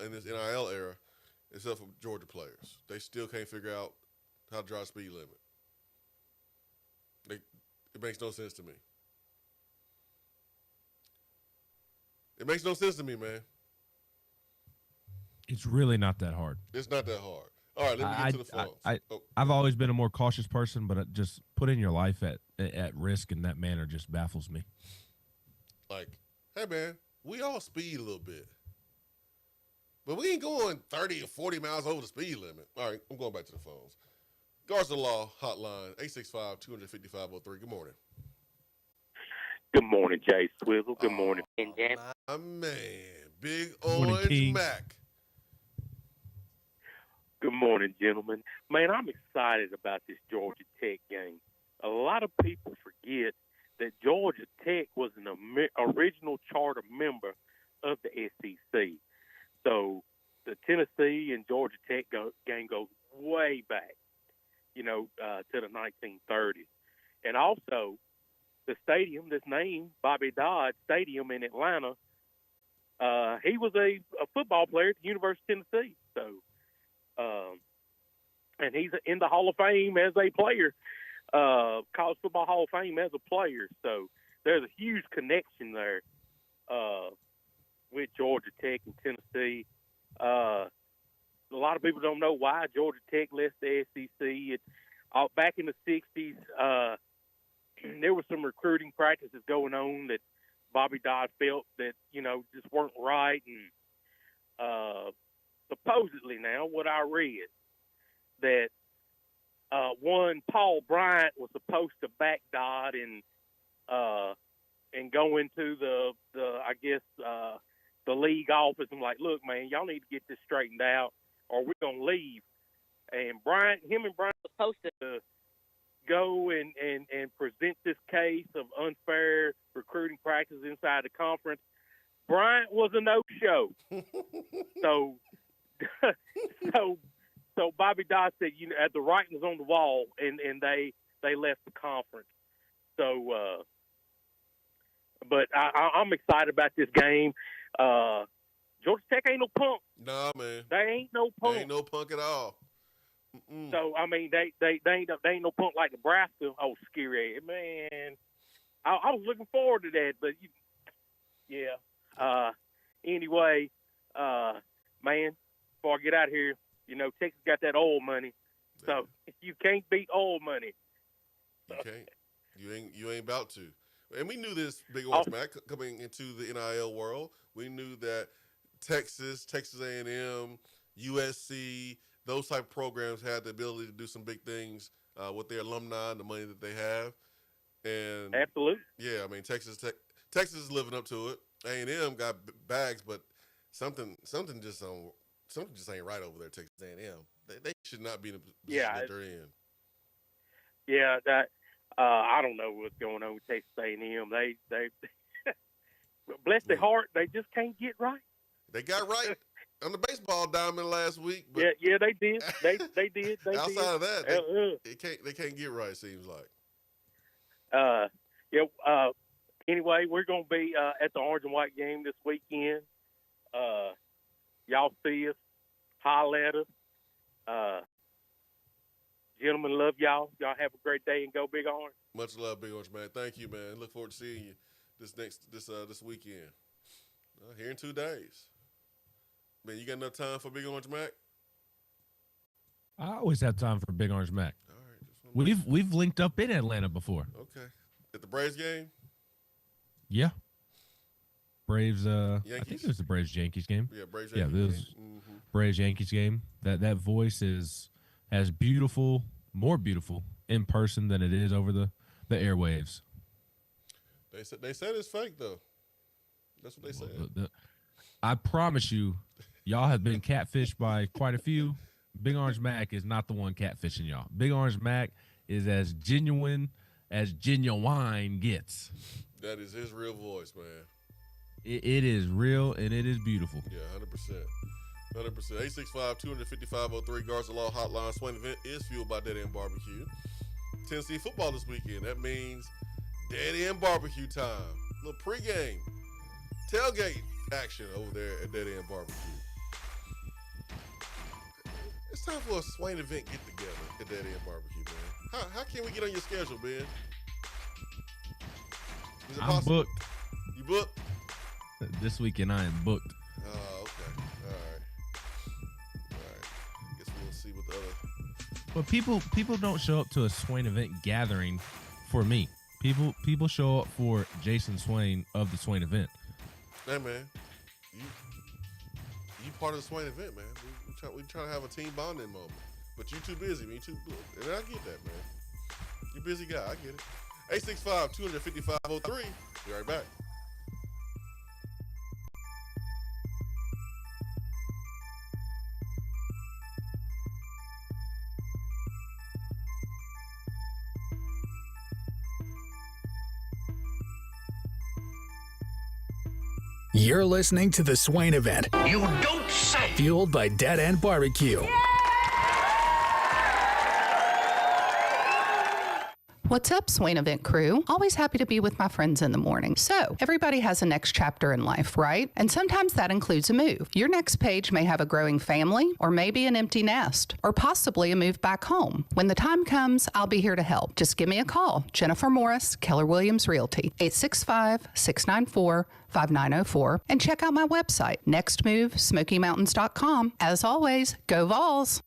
in this NIL era, except for Georgia players. They still can't figure out how to draw a speed limit. It makes no sense to me. It makes no sense to me, man. It's really not that hard. It's not that hard. All right, let me get to the phones. I've always been a more cautious person, but just putting your life at risk in that manner just baffles me. Like, hey, man, we all speed a little bit. But we ain't going 30 or 40 miles over the speed limit. All right, I'm going back to the phones. Guards of the Law hotline, 865-255-03. Good morning. Good morning, Jay Swizzle. Good morning, Dan. My man, Big Morning, Orange King. Mac. Good morning, gentlemen. Man, I'm excited about this Georgia Tech game. A lot of people forget that Georgia Tech was an original charter member of the SEC. So the Tennessee and Georgia Tech game goes way back, to the 1930s. And also, the stadium that's named Bobby Dodd Stadium in Atlanta, he was a football player at the University of Tennessee. So, and he's in the Hall of Fame as a player, College Football Hall of Fame as a player. So there's a huge connection there with Georgia Tech and Tennessee. A lot of people don't know why Georgia Tech left the SEC. Back in the 60s, there was some recruiting practices going on that Bobby Dodd felt that, just weren't right. And supposedly now, what I read, that one, Paul Bryant was supposed to back Dodd and go into the league office and like, look, man, y'all need to get this straightened out or we're going to leave. And him and Bryant were supposed to go and present this case of unfair recruiting practices inside the conference. Bryant was a no-show. So Bobby Dodd said, the writing was on the wall, and they left the conference. So, but I'm excited about this game. Georgia Tech ain't no punk. Nah, man. They ain't no punk. They ain't no punk at all. So I mean, they ain't no punk like Nebraska. Oh, scary, man. I was looking forward to that, but yeah. Anyway, man, before I get out of here, Texas got that oil money, so you can't beat oil money. You can't. You ain't about to. And we knew this, Big Orange Mac, coming into the NIL world. We knew that Texas A&M, USC, those type of programs had the ability to do some big things with their alumni and the money that they have. And absolutely, yeah, I mean Texas is living up to it. A&M got bags, but something just ain't right over there. Texas A&M, they should not be in the position that they're in. Yeah, that I don't know what's going on with Texas A&M. They bless their heart, they just can't get right. They got right on the baseball diamond last week. But yeah, they did. They did. Outside of that, they can't get right. It seems like. Anyway, we're gonna be at the orange and white game this weekend. Y'all see us, holler at us. Gentlemen, love y'all. Y'all have a great day and go Big Orange. Much love, Big Orange, man. Thank you, man. Look forward to seeing you this weekend. Here in 2 days. Man, you got enough time for Big Orange Mac? I always have time for Big Orange Mac. All right. We've linked up in Atlanta before. Okay. At the Braves game? Yeah. Braves. Yankees? I think it was the Braves Yankees game. Yeah, Braves Yankees. Yeah, it was Braves Yankees game. That voice is as beautiful, more beautiful in person than it is over the airwaves. They said it's fake though. That's what they said. I promise you, y'all have been catfished by quite a few. Big Orange Mac is not the one catfishing y'all. Big Orange Mac is as genuine gets. That is his real voice, man. It is real and it is beautiful. Yeah, 100%. 865-255-03 Guards of Law hotline. Swain Event is fueled by Dead End Barbecue. Tennessee football this weekend. That means Dead End Barbecue time. A little pregame tailgate action over there at Dead End Barbecue. It's time for a Swain Event get together at Dead End Barbecue, man. How can we get on your schedule, Ben? Is it I'm possible? booked. You booked? This weekend I am booked. Oh, okay. All right. Guess we'll see what the other. But people don't show up to a Swain Event gathering for me. People show up for Jason Swain of the Swain Event. Hey, man. You part of the Swain event, man. We try to have a team bonding moment. But you too busy, man. You too busy. And I get that, man. You busy guy. I get it. 865-255-03. Be right back. You're listening to the Swain Event. You don't say. Fueled by Dead End Barbecue. What's up, Swain Event crew? Always happy to be with my friends in the morning. So, everybody has a next chapter in life, right? And sometimes that includes a move. Your next page may have a growing family, or maybe an empty nest, or possibly a move back home. When the time comes, I'll be here to help. Just give me a call. Jennifer Morris, Keller Williams Realty, 865-694-5904, and check out my website, nextmovesmokymountains.com. As always, go Vols!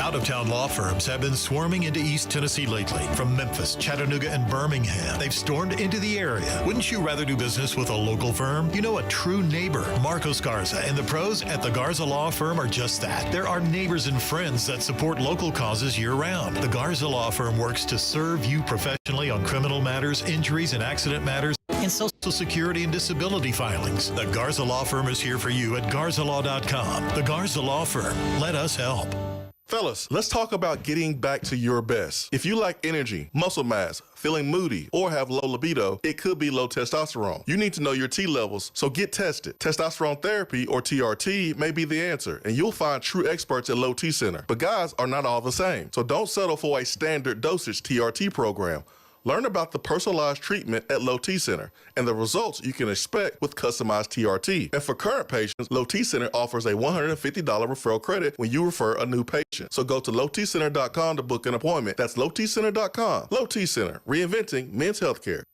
Out-of-town law firms have been swarming into East Tennessee lately. From Memphis, Chattanooga, and Birmingham, they've stormed into the area. Wouldn't you rather do business with a local firm? You know, a true neighbor. Marcos Garza and the pros at the Garza Law Firm are just that. There are neighbors and friends that support local causes year-round. The Garza Law Firm works to serve you professionally on criminal matters, injuries and accident matters, and Social Security and disability filings. The Garza Law Firm is here for you at garzalaw.com. The Garza Law Firm. Let us help. Fellas, let's talk about getting back to your best. If you lack energy, muscle mass, feeling moody, or have low libido, it could be low testosterone. You need to know your T levels, so get tested. Testosterone therapy, or TRT, may be the answer, and you'll find true experts at Low T Center. But guys are not all the same, so don't settle for a standard dosage TRT program. Learn about the personalized treatment at Low T Center and the results you can expect with customized TRT. And for current patients, Low T Center offers a $150 referral credit when you refer a new patient. So go to lowtcenter.com to book an appointment. That's lowtcenter.com. Low T Center, reinventing men's healthcare.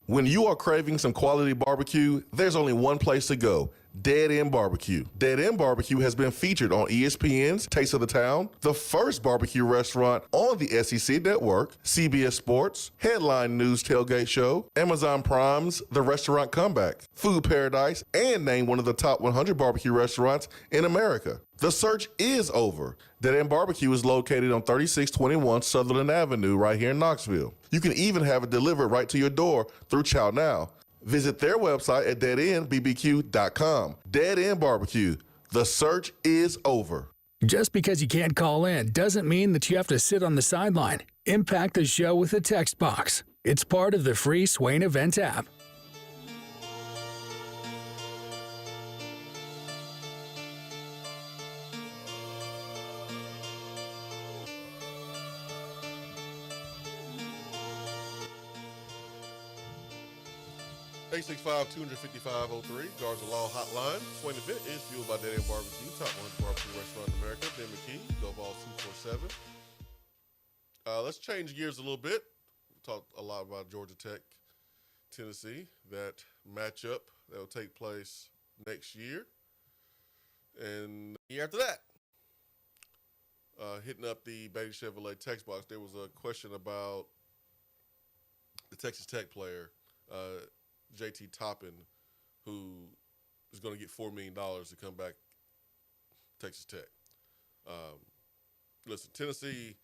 When you are craving some quality barbecue, there's only one place to go. Dead End Barbecue. Dead End Barbecue has been featured on ESPN's Taste of the Town, the first barbecue restaurant on the SEC Network, CBS Sports, Headline News Tailgate Show, Amazon Prime's The Restaurant Comeback, Food Paradise, and named one of the top 100 barbecue restaurants in America. The search is over. Dead End Barbecue is located on 3621 Sutherland Avenue right here in Knoxville. You can even have it delivered right to your door through Chow Now. Visit their website at deadendbbq.com. Dead End Barbecue. The search is over. Just because you can't call in doesn't mean that you have to sit on the sideline. Impact the show with a text box. It's part of the free Swain Event app. Eight 255-03, Garza Law Hotline. Swain Event is fueled by Dead End Barbecue, top 100 barbecue restaurant in America. Ben McKee, Go Balls 247. Let's change gears a little bit. We talked a lot about Georgia Tech, Tennessee, that matchup that will take place next year. And the year after that, hitting up the Beatty Chevrolet text box, there was a question about the Texas Tech player, JT Toppin, who is going to get $4 million to come back to Texas Tech. Listen, Tennessee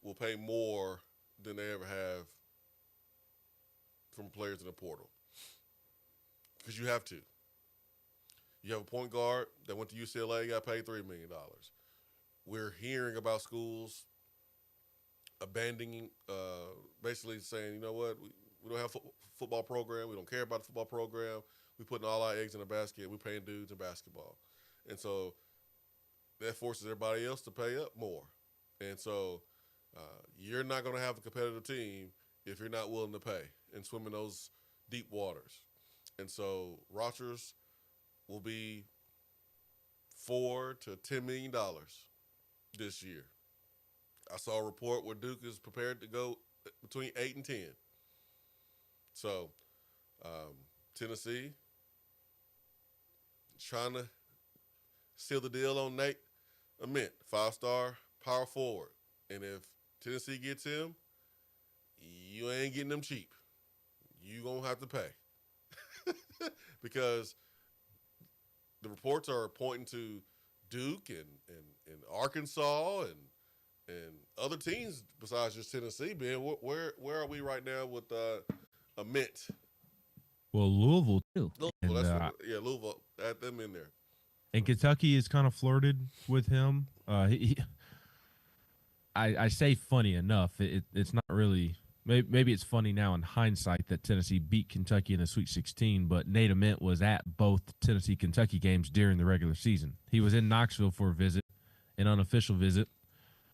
will pay more than they ever have from players in the portal because you have to. You have a point guard that went to UCLA, got paid $3 million. We're hearing about schools abandoning, basically saying, you know what, we don't have a football program. We don't care about the football program. We're putting all our eggs in a basket. We're paying dudes in basketball. And so that forces everybody else to pay up more. And so you're not going to have a competitive team if you're not willing to pay and swim in those deep waters. And so rosters will be $4 to $10 million this year. I saw a report where Duke is prepared to go between 8 and 10. So, Tennessee is trying to seal the deal on Nate Ament, 5-star power forward. And if Tennessee gets him, you ain't getting them cheap. You going to have to pay. Because the reports are pointing to Duke and Arkansas and other teams besides just Tennessee. Ben, where are we right now with a mint? Well, Louisville too. Louisville, And, Louisville. Add them in there. And Kentucky has kind of flirted with him. I say funny enough. It's not really. Maybe it's funny now in hindsight that Tennessee beat Kentucky in the Sweet 16, but Nate Ament was at both Tennessee-Kentucky games during the regular season. He was in Knoxville for a visit, an unofficial visit.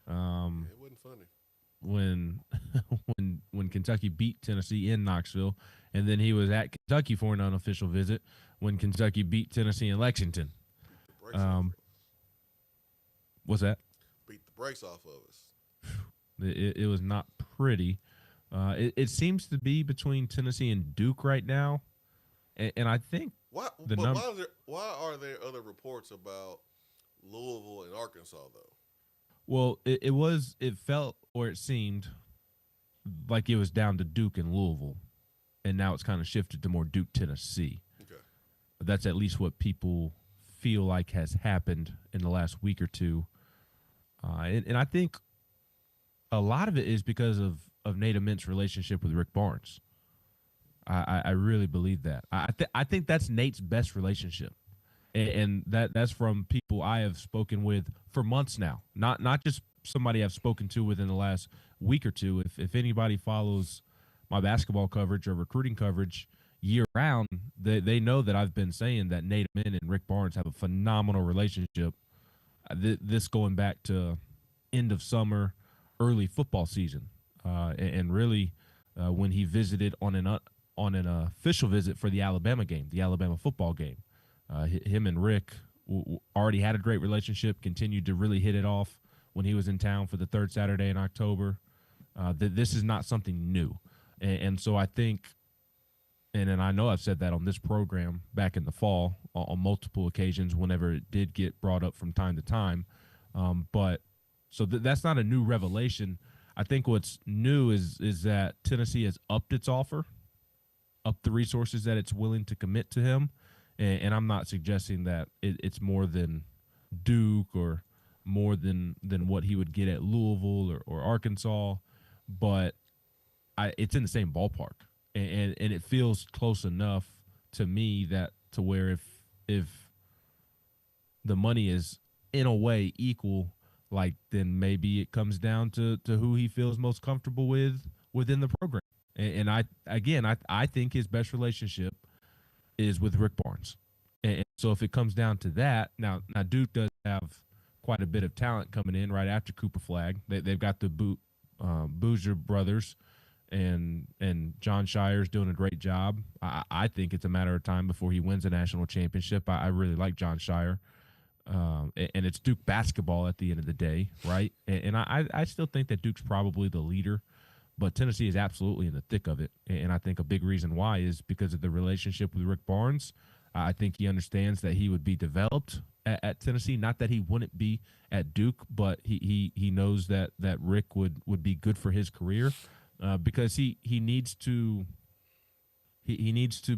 It wasn't funny. When Kentucky beat Tennessee in Knoxville, and then he was at Kentucky for an unofficial visit when Kentucky beat Tennessee in Lexington. What's that? Beat the brakes off of us. It was not pretty. It seems to be between Tennessee and Duke right now, and I think why are there other reports about Louisville and Arkansas though? Well, it felt or it seemed like it was down to Duke and Louisville, and now it's kind of shifted to more Duke Tennessee. Okay, that's at least what people feel like has happened in the last week or two, and I think a lot of it is because of Nate Ament's relationship with Rick Barnes. I really believe that. I think that's Nate's best relationship, and that's from people I have spoken with for months now. Not just somebody I've spoken to within the last week or two. If anybody follows my basketball coverage or recruiting coverage year round, they know that I've been saying that Nate Ament and Rick Barnes have a phenomenal relationship. This going back to end of summer, early football season, and really when he visited on an official visit for the Alabama game, the Alabama football game. Him and Rick already had a great relationship, continued to really hit it off when he was in town for the third Saturday in October. This is not something new. And so I think, and I know I've said that on this program back in the fall on multiple occasions whenever it did get brought up from time to time. But so that's not a new revelation. I think what's new is that Tennessee has upped its offer, upped the resources that it's willing to commit to him. And I'm not suggesting that it's more than Duke or more than what he would get at Louisville or Arkansas, but it's in the same ballpark. And it feels close enough to me that to where if the money is in a way equal, like then maybe it comes down to who he feels most comfortable with within the program. And I think his best relationship is with Rick Barnes. And so if it comes down to that, now Duke does have quite a bit of talent coming in right after Cooper Flagg. They've got the Boozer brothers, and John Shire's doing a great job. I think it's a matter of time before he wins a national championship. I really like John Shire. And it's Duke basketball at the end of the day, right? And I still think that Duke's probably the leader, but Tennessee is absolutely in the thick of it. And I think a big reason why is because of the relationship with Rick Barnes. I think he understands that he would be developed at Tennessee. Not that he wouldn't be at Duke, but he knows that Rick would be good for his career because he needs to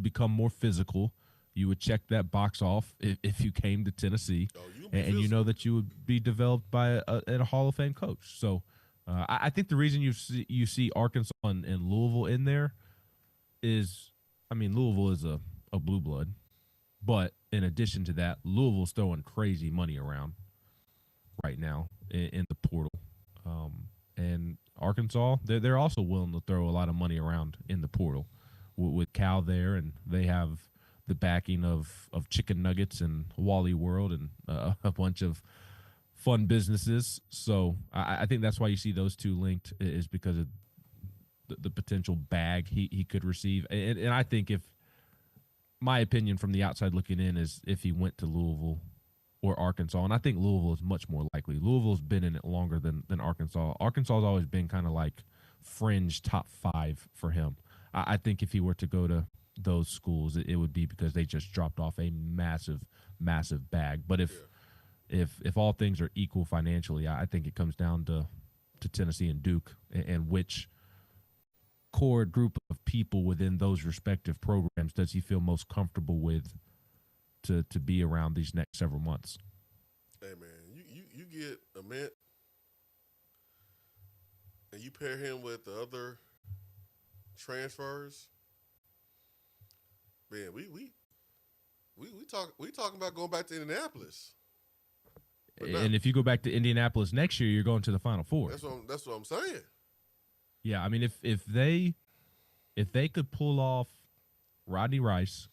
become more physical. You would check that box off if you came to Tennessee, and you know that you would be developed by a Hall of Fame coach. So I think the reason you see Arkansas and Louisville in there is, I mean, Louisville is a blue blood, but in addition to that, Louisville's throwing crazy money around right now in the portal, and Arkansas they're also willing to throw a lot of money around in the portal with Cal there, and they have the backing of Chicken Nuggets and Wally World and a bunch of fun businesses. So I think that's why you see those two linked, is because of the potential bag he could receive. And I think, if my opinion from the outside looking in, is if he went to Louisville or Arkansas, and I think Louisville is much more likely. Louisville's been in it longer than Arkansas. Arkansas has always been kind of like fringe top 5 for him. I think if he were to go to those schools, it would be because they just dropped off a massive bag. But if all things are equal financially, I think it comes down to Tennessee and Duke, and which core group of people within those respective programs does he feel most comfortable with to be around these next several months. Hey man, you get a Mint and you pair him with the other transfers. Man, we talking about going back to Indianapolis. And if you go back to Indianapolis next year, you're going to the Final Four. That's what I'm saying. Yeah, I mean, if they could pull off Rodney Rice,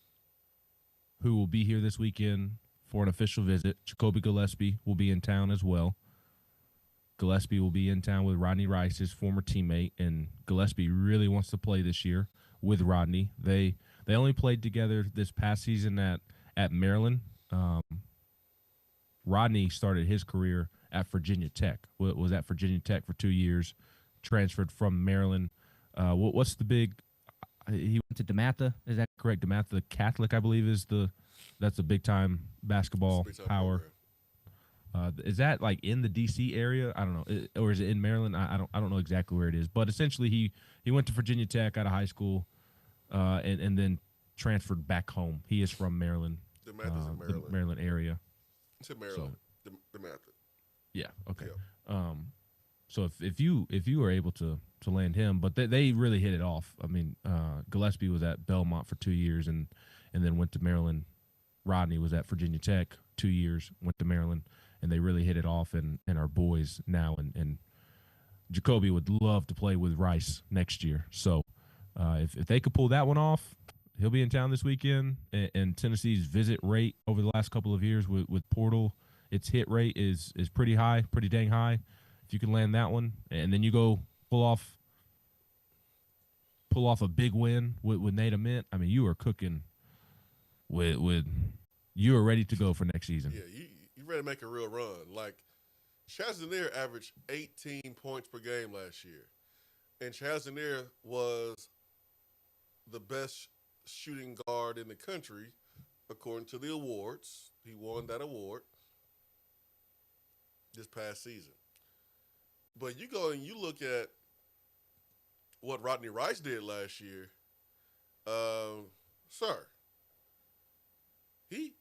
who will be here this weekend for an official visit, Jacoby Gillespie will be in town as well. Gillespie will be in town with Rodney Rice, his former teammate, and Gillespie really wants to play this year with Rodney. They only played together this past season at Maryland. Rodney started his career at Virginia Tech. Was at Virginia Tech for 2 years, transferred from Maryland. What's the big? He went to DeMatha. Is that correct? DeMatha Catholic, I believe, that's a big time basketball power. Is that like in the DC area? I don't know, or is it in Maryland? I don't know exactly where it is. But essentially, he went to Virginia Tech out of high school, and then transferred back home. He is from Maryland, DeMatha's in Maryland. the Maryland area. To Maryland, DeMatha. Yeah. Okay. Yeah. So if you were able to land him, but they really hit it off. I mean, Gillespie was at Belmont for 2 years and then went to Maryland. Rodney was at Virginia Tech 2 years, went to Maryland, and they really hit it off and are boys now. And Jacoby would love to play with Rice next year. So if they could pull that one off, he'll be in town this weekend. And Tennessee's visit rate over the last couple of years with Portal, its hit rate is pretty high, pretty dang high. If you can land that one, and then you go pull off a big win with Nate Mint, I mean, you are cooking with you are ready to go for next season. Yeah, you ready to make a real run. Like, Chazanier averaged 18 points per game last year. And Chazanier was the best shooting guard in the country, according to the awards. He won that award this past season. But you go and you look at what Rodney Rice did last year, sir. He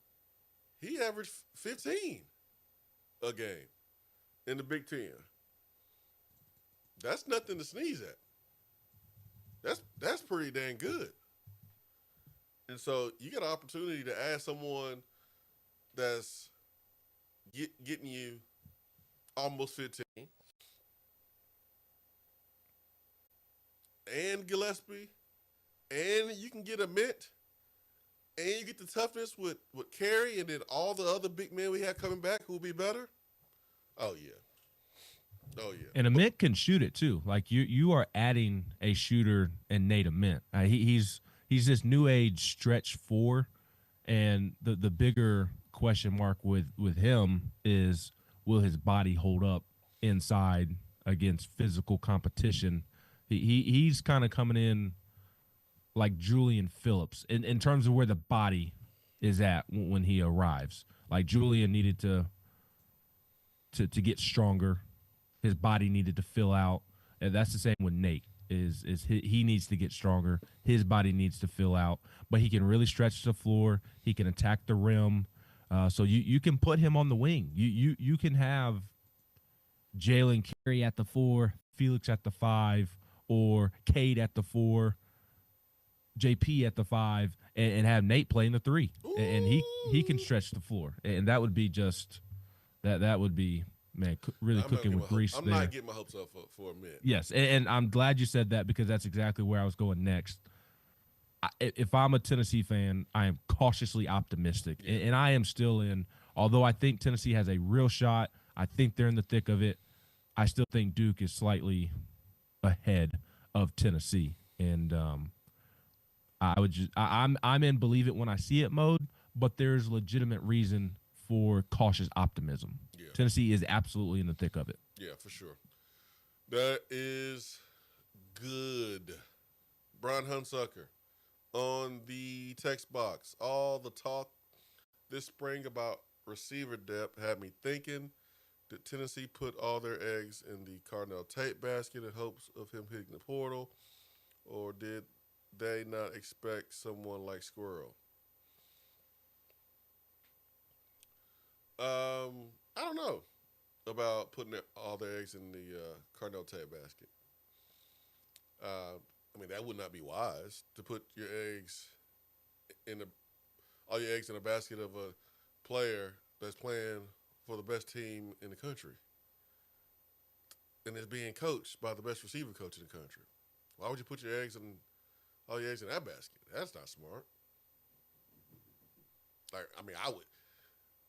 averaged 15 a game in the Big Ten. That's nothing to sneeze at. That's pretty dang good. And so you get an opportunity to add someone that's getting you almost 15. And Gillespie, and you can get a Mint, and you get the toughness with Carey, and then all the other big men we have coming back who will be better. Oh yeah. And a Mint can shoot it too. Like you are adding a shooter in Nate Mint. He's this new age stretch four, and the bigger question mark with him is, will his body hold up inside against physical competition? He's kind of coming in like Julian Phillips in terms of where the body is at when he arrives. Like Julian needed to get stronger. His body needed to fill out. And that's the same with Nate. He needs to get stronger. His body needs to fill out. But he can really stretch the floor. He can attack the rim. So you can put him on the wing. You can have Jalen Carey at the 4, Felix at the 5, or Cade at the 4, JP at the 5, and have Nate playing the 3. And he can stretch the floor. And that would be just that would be, man, really cooking with grease there. I'm not getting my hopes up for a minute. Yes, and I'm glad you said that, because that's exactly where I was going next. If I'm a Tennessee fan, I am cautiously optimistic. Yeah. And I am still in, although I think Tennessee has a real shot, I think they're in the thick of it, I still think Duke is slightly ahead of Tennessee. And I'm in believe it when I see it mode, but there's legitimate reason for cautious optimism. Yeah. Tennessee is absolutely in the thick of it. Yeah, for sure. That is good. Brian Hunsucker on the text box. All the talk this spring about receiver depth had me thinking, did Tennessee put all their eggs in the Carnell Tate basket in hopes of him hitting the portal, or did they not expect someone like Squirrel? I don't know about putting all their eggs in the Cardinal Tate basket. I mean, that would not be wise to put your eggs all your eggs in a basket of a player that's playing for the best team in the country and is being coached by the best receiver coach in the country. Why would you put all your eggs in that basket? That's not smart. Like, I mean,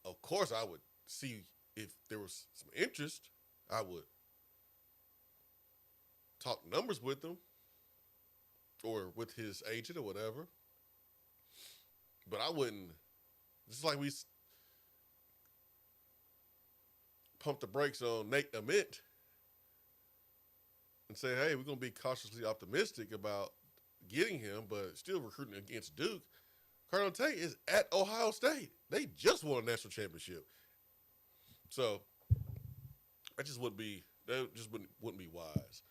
of course I would see if there was some interest. I would talk numbers with them or with his agent or whatever. But I wouldn't, just like we pump the brakes on Nate Ament and say, hey, we're going to be cautiously optimistic about getting him, but still recruiting against Duke. Cardinal Tate is at Ohio State. They just won a national championship. So that just wouldn't be wise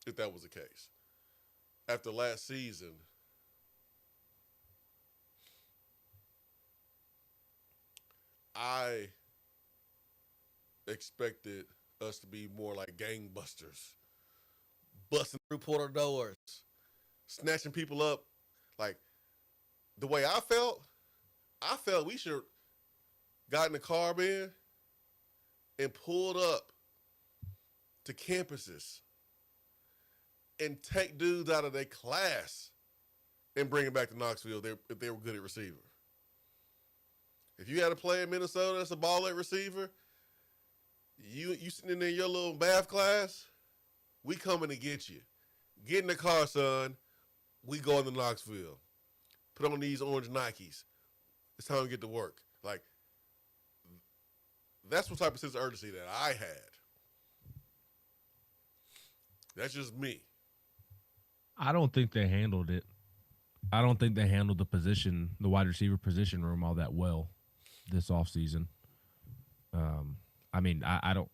if that was the case. After last season, I expected us to be more like gangbusters, busting through portal doors, snatching people up. Like, the way I felt we should got in the car, man, and pulled up to campuses and take dudes out of their class and bring them back to Knoxville if they were good at receiver. If you had a player in Minnesota that's a ball at receiver, you sitting in there in your little math class, we coming to get you. Get in the car, son. We going to Knoxville. Put on these orange Nikes. It's time to get to work. Like, that's what type of sense of urgency that I had. That's just me. I don't think they handled it. I don't think they handled the wide receiver position room all that well this offseason. I mean, I don't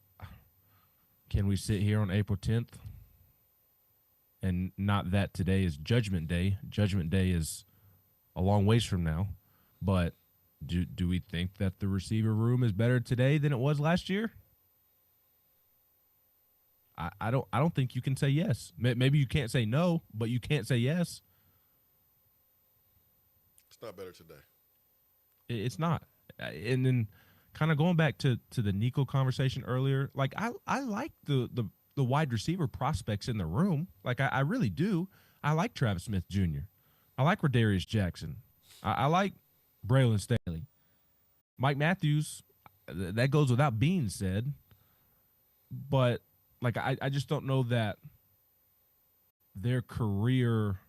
– can we sit here on April 10th? And not that today is Judgment Day. Judgment Day is a long ways from now. But do we think that the receiver room is better today than it was last year? I don't think you can say yes. Maybe you can't say no, but you can't say yes. It's not better today. It's not. And then kind of going back to the Nico conversation earlier, like I like the wide receiver prospects in the room. Like I really do. I like Travis Smith Jr. I like Rodarius Jackson. I like Braylon Staley. Mike Matthews, that goes without being said. But like I just don't know that their career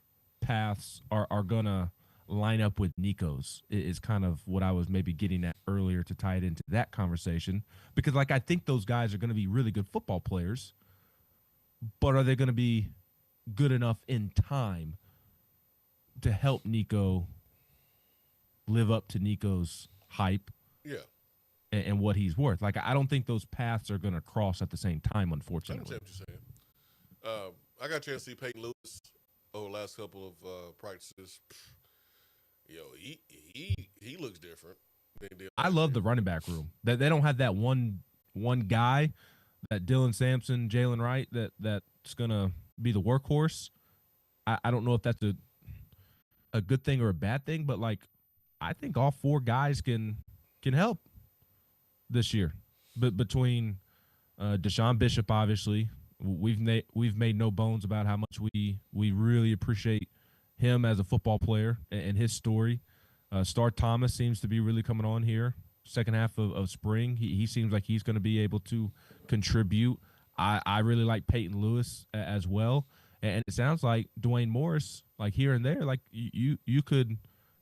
paths are gonna line up with Nico's is kind of what I was maybe getting at earlier to tie it into that conversation. Because like I think those guys are gonna be really good football players, but are they gonna be good enough in time to help Nico live up to Nico's hype? Yeah. And what he's worth. Like, I don't think those paths are going to cross at the same time, unfortunately. I understand what you're saying. I got a chance to see Peyton Lewis over the last couple of practices. Yo, he looks different than he did I love year. the running back room. They don't have that one guy, that Dylan Sampson, Jalen Wright, that's going to be the workhorse. I don't know if that's a good thing or a bad thing, but, like, I think all four guys can help this year. But between Deshaun Bishop, obviously, we've made no bones about how much we really appreciate him as a football player and his story. Star Thomas seems to be really coming on here. Second half of spring, he seems like he's going to be able to contribute. I really like Peyton Lewis as well, and it sounds like Dwayne Morris, like here and there, like you could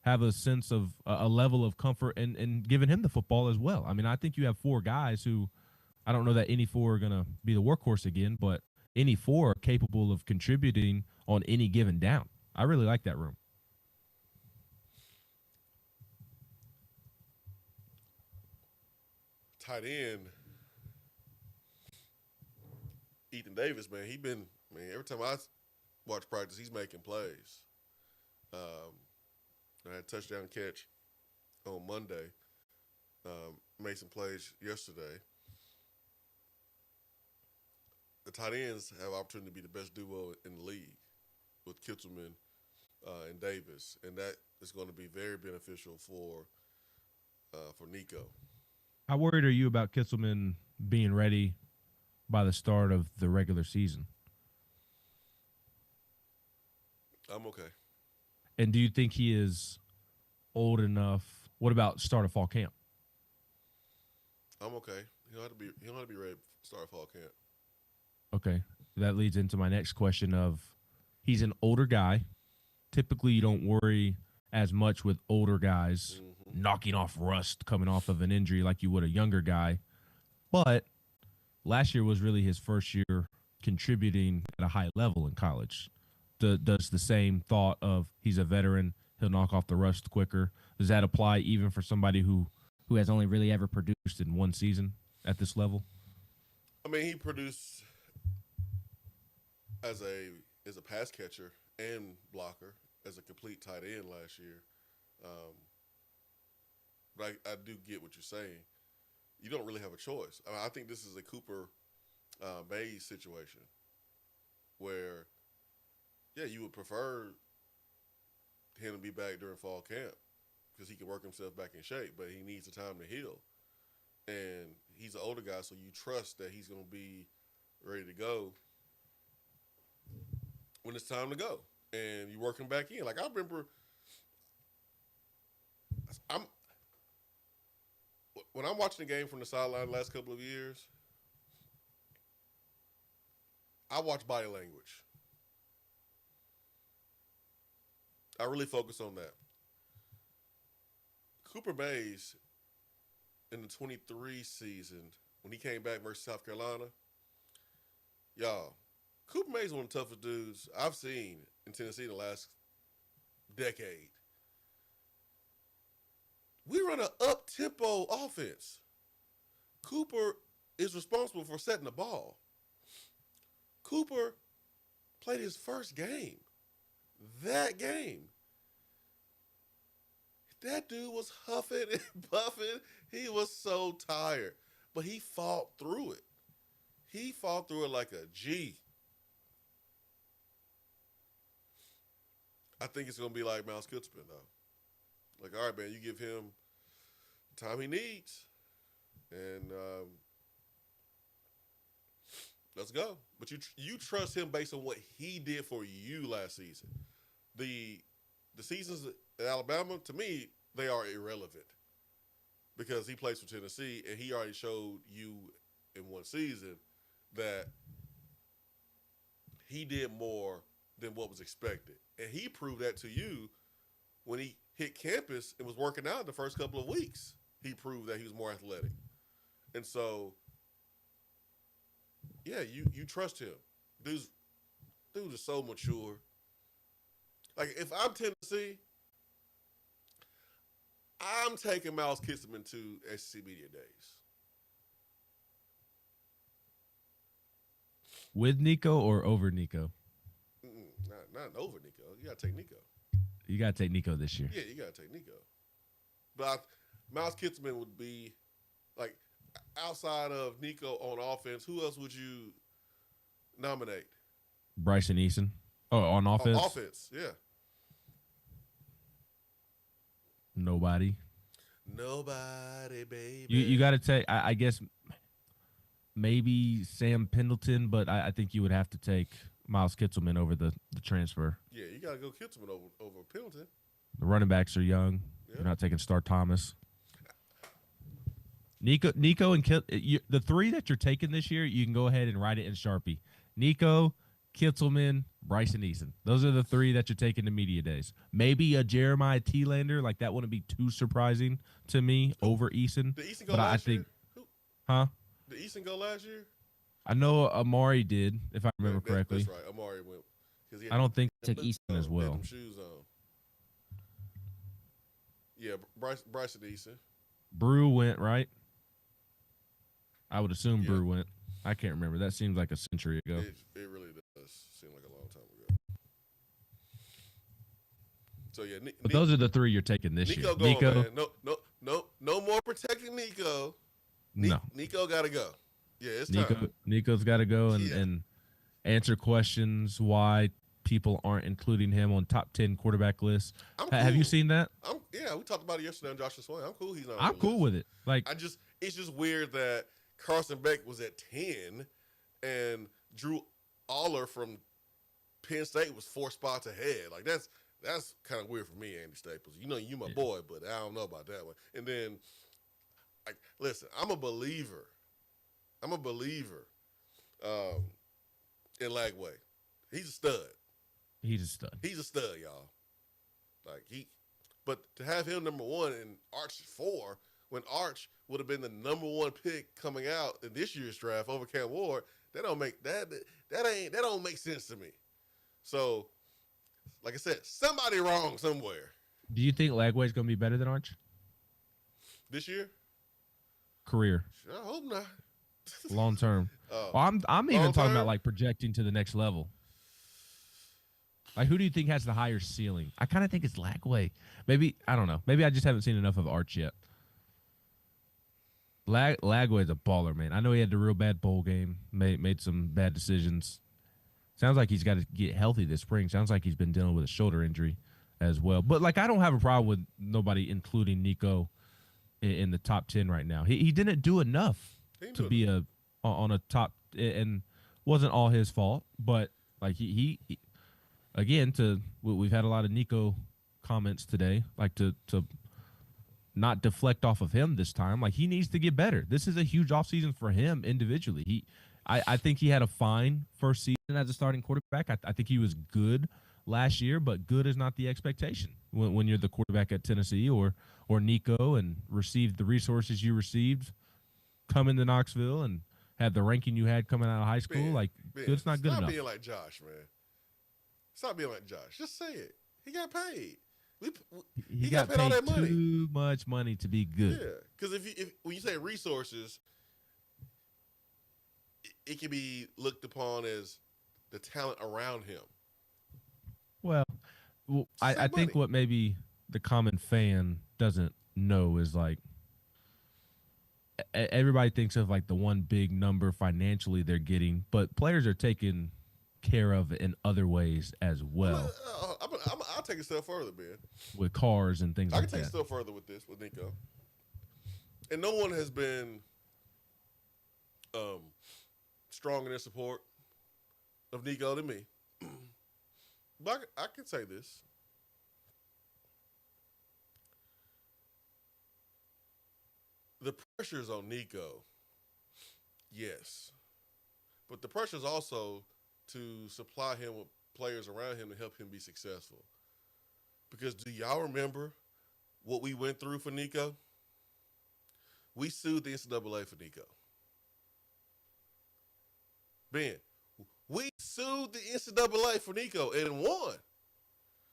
have a sense of a level of comfort and giving him the football as well. I mean, I think you have four guys who, I don't know that any four are going to be the workhorse again, but any four are capable of contributing on any given down. I really like that room. Tight end, Ethan Davis, man, every time I watch practice, he's making plays. I had a touchdown catch on Monday. made some plays yesterday. The tight ends have opportunity to be the best duo in the league with Kittelman and Davis, and that is going to be very beneficial for Nico. How worried are you about Kitzelman being ready by the start of the regular season? I'm okay. And do you think he is old enough? What about start of fall camp? I'm okay. He don't have to be ready to start fall camp. Okay. That leads into my next question of he's an older guy. Typically, you don't worry as much with older guys knocking off rust coming off of an injury like you would a younger guy. But last year was really his first year contributing at a high level in college. Does the same thought of he's a veteran, he'll knock off the rust quicker, does that apply even for somebody who has only really ever produced in one season at this level? I mean, he produced as a pass catcher and blocker as a complete tight end last year. But I do get what you're saying. You don't really have a choice. I mean, I think this is a Cooper Mays situation where, yeah, you would prefer him to be back during fall camp because he can work himself back in shape, but he needs the time to heal. And he's an older guy, so you trust that he's going to be ready to go when it's time to go. And you work him back in. Like, I remember when I'm watching the game from the sideline the last couple of years, I watch body language. I really focus on that. Cooper Mays in the 23 season, when he came back versus South Carolina, y'all, Cooper Mays is one of the toughest dudes I've seen in Tennessee in the last decade. We run an up-tempo offense. Cooper is responsible for setting the ball. Cooper played his first game. That game. That dude was huffing and puffing. He was so tired. But he fought through it. He fought through it like a G. I think it's going to be like Miles Kittelman, though. Like, all right, man, you give him the time he needs, and let's go. But you trust him based on what he did for you last season. The seasons at Alabama, to me, they are irrelevant because he plays for Tennessee, and he already showed you in one season that he did more than what was expected. And he proved that to you when he hit campus and was working out the first couple of weeks. He proved that he was more athletic. And so, yeah, you trust him. Dude is so mature. Like, if I'm Tennessee, I'm taking Miles Kittelman to SEC Media Days. With Nico or over Nico? Not over Nico. You got to take Nico. You got to take Nico this year. Yeah, you got to take Nico. But Miles Kittelman would be, like, outside of Nico on offense, who else would you nominate? Bryson Eason. Oh, on offense? On offense, yeah. Nobody, baby. You got to take, I guess, maybe Sam Pendleton, but I think you would have to take Miles Kittelman over the transfer. Yeah, you got to go Kittelman over Pendleton. The running backs are young. Yeah. You're not taking Star Thomas. Nico and the three that you're taking this year, you can go ahead and write it in Sharpie. Nico, Kittelman, Bryson Eason. Those are the three that you're taking to media days. Maybe a Jeremiah T-Lander, like that wouldn't be too surprising to me over Eason. Did Eason go last year? Huh? Did Eason go last year? I know Amari did, if I remember correctly. That's right. Amari went. I don't think he took Eason as well. Them shoes on. Yeah, Bryson Eason. Brew went, right? I would assume Brew went. I can't remember. That seems like a century ago. It really does seem like a long time ago. So, yeah. But those are the three you're taking this year. Nico. No more protecting Nico. No, Nico got to go. Yeah, it's Nico. time. Nico's got to go and answer questions why people aren't including him on top 10 quarterback lists. Have you seen that? Yeah, we talked about it yesterday on Joshua Swain. I'm cool. He's not. I'm cool with it. Like, it's just weird that Carson Beck was at 10, and Drew Aller from Penn State was 4 spots ahead. Like that's kind of weird for me, Andy Staples. You know, you my boy, but I don't know about that one. And then, like, listen, I'm a believer. In Lagway. He's a stud. He's a stud. He's a stud, y'all. But to have him number 1 and Arch 4, when Arch would have been the number 1 pick coming out in this year's draft over Cam Ward, that don't make sense to me. So, like I said, somebody wrong somewhere. Do you think Lagway's going to be better than Arch This year? Career, Sure, I hope not. long term. I'm even talking about like projecting to the next level. Like, who do you think has the higher ceiling? I kind of think it's Lagway. Maybe, I don't know. Maybe I just haven't seen enough of Arch yet. Lagway's a baller, man. I know he had the real bad bowl game, made some bad decisions. Sounds like he's got to get healthy this spring. Sounds like he's been dealing with a shoulder injury as well. But, like, I don't have a problem with nobody including Nico in the top 10 right now. He didn't do enough to be on a top, and wasn't all his fault. But, like, he again, we've had a lot of Nico comments today, like to not deflect off of him this time. Like, he needs to get better. This is a huge offseason for him individually. I think he had a fine first season as a starting quarterback. I think he was good last year, but good is not the expectation when you're the quarterback at Tennessee or Nico and received the resources you received coming to Knoxville and had the ranking you had coming out of high school. Good's not good enough. Stop being like Josh, man. Stop being like Josh. Just say it. He got paid. He got paid all that money. Too much money to be good. Yeah, because if when you say resources, it can be looked upon as the talent around him. Well, I think what maybe the common fan doesn't know is, like, everybody thinks of, like, the one big number financially they're getting, but players are taken care of in other ways as well. I'll take a step further, man. With cars and things like that. I can take a step further with Nico. And no one has been strong in their support of Nico than me. But I can say this. The pressure's on Nico, yes. But the pressure's also to supply him with players around him to help him be successful. Because do y'all remember what we went through for Nico? We sued the NCAA for Nico. Ben, we sued the NCAA for Nico and won.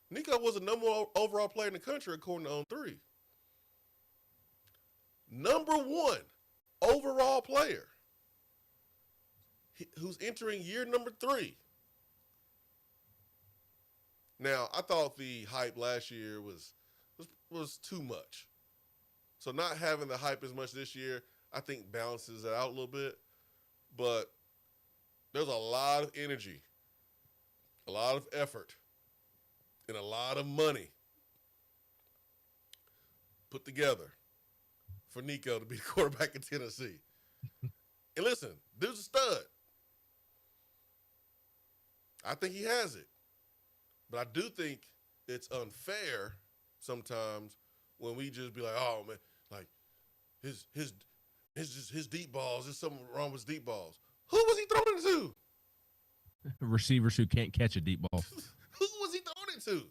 Nico was the number one overall player in the country according to On3. Number 1 overall player who's entering year number 3. Now, I thought the hype last year was too much. So not having the hype as much this year, I think balances it out a little bit. But there's a lot of energy, a lot of effort, and a lot of money put together for Nico to be the quarterback in Tennessee. And listen, dude's a stud. I think he has it. But I do think it's unfair sometimes when we just be like, oh, man, like his deep balls, there's something wrong with his deep balls. Who was he throwing it to? Receivers who can't catch a deep ball. Who was he throwing it to?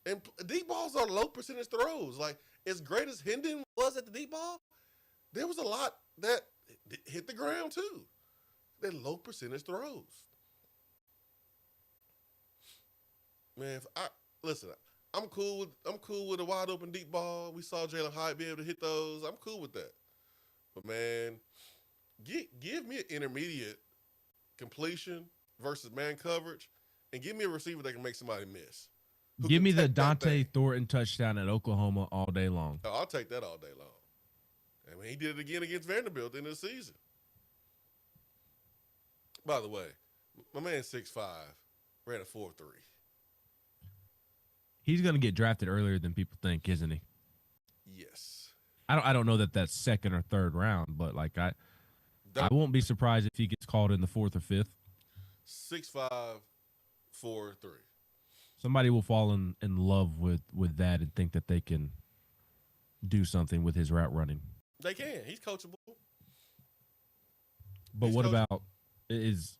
And deep balls are low percentage throws. Like, as great as Hendon was at the deep ball, there was a lot that hit the ground too. They're low percentage throws. Man, I'm cool with a wide open deep ball. We saw Jalen Hyde be able to hit those. I'm cool with that. But man, give me an intermediate completion versus man coverage, and give me a receiver that can make somebody miss. who Give can me the take that Dante thing. Thornton touchdown at Oklahoma all day long. Oh, I'll take that all day long. I mean, he did it again against Vanderbilt in the season. By the way, my man 6'5", ran a 4.3. He's going to get drafted earlier than people think, isn't he? Yes. I don't know that that's second or third round, but like I won't be surprised if he gets called in the fourth or fifth. 6'5", 4.3. Somebody will fall in love with that and think that they can do something with his route running. They can. He's coachable. But what about is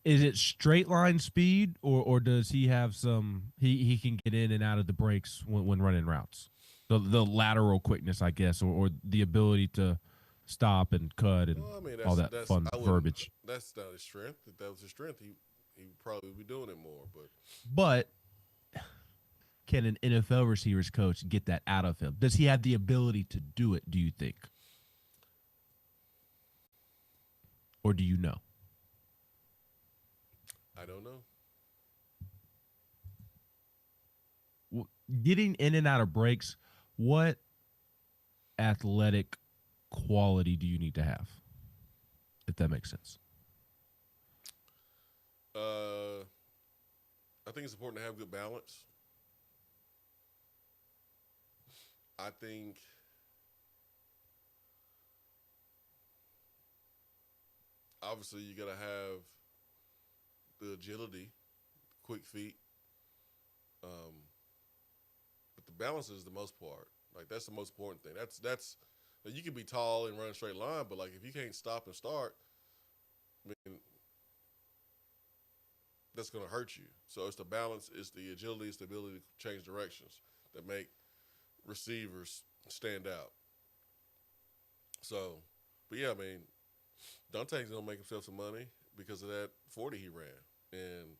it straight line speed or does he have some he can get in and out of the breaks when running routes? The lateral quickness, I guess, or the ability to stop and cut and all that fun verbiage. That's not his strength. If that was his strength, he would probably be doing it more. But can an NFL receivers coach get that out of him? Does he have the ability to do it, do you think? Or do you know? I don't know. Getting in and out of breaks, what athletic quality do you need to have, if that makes sense? I think it's important to have good balance. I think obviously you got to have the agility, quick feet. But the balance is the most part. Like, that's the most important thing. That's you can be tall and run a straight line, but like if you can't stop and start, I mean, that's going to hurt you. So it's the balance, it's the agility, it's the ability to change directions that make receivers stand out. So, but yeah, I mean, Dante's going to make himself some money because of that 40 he ran. And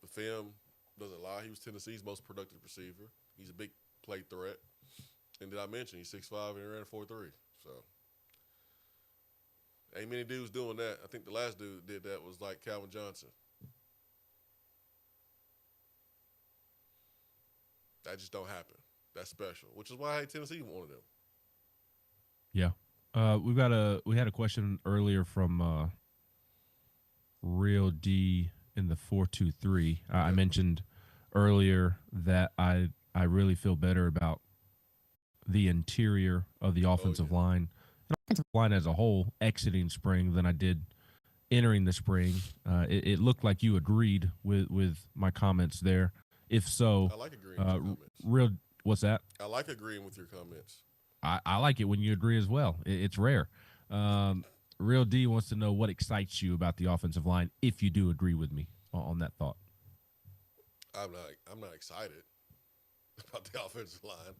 the film doesn't lie. He was Tennessee's most productive receiver. He's a big play threat. And did I mention he's 6'5" and he ran a 4.3. So ain't many dudes doing that. I think the last dude that did that was like Calvin Johnson. That just don't happen. That's special, which is why I hate Tennessee wanted them. Yeah. We had a question earlier from Real D in the 423. I mentioned earlier that I really feel better about the interior of the offensive line and offensive line as a whole exiting spring than I did entering the spring. It looked like you agreed with my comments there. If so, I like agreeing with your comments. What's that? I like agreeing with your comments. I like it when you agree as well. It's rare. Real D wants to know what excites you about the offensive line if you do agree with me on that thought. I'm not excited about the offensive line.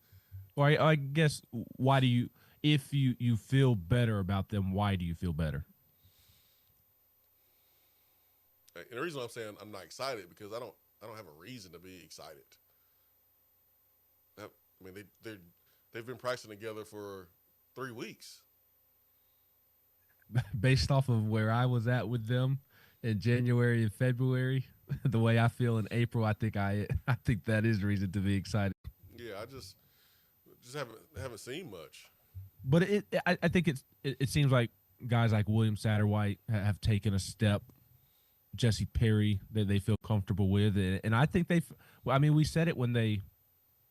Well, I guess why do you if you feel better about them, why do you feel better? And the reason I'm saying I'm not excited because I don't have a reason to be excited. I mean, they've been practicing together for 3 weeks. Based off of where I was at with them in January and February, the way I feel in April, I think that is reason to be excited. Yeah, I just haven't seen much. But I think it seems like guys like William Satterwhite have taken a step. Jesse Perry that they feel comfortable with, and I think we said it when they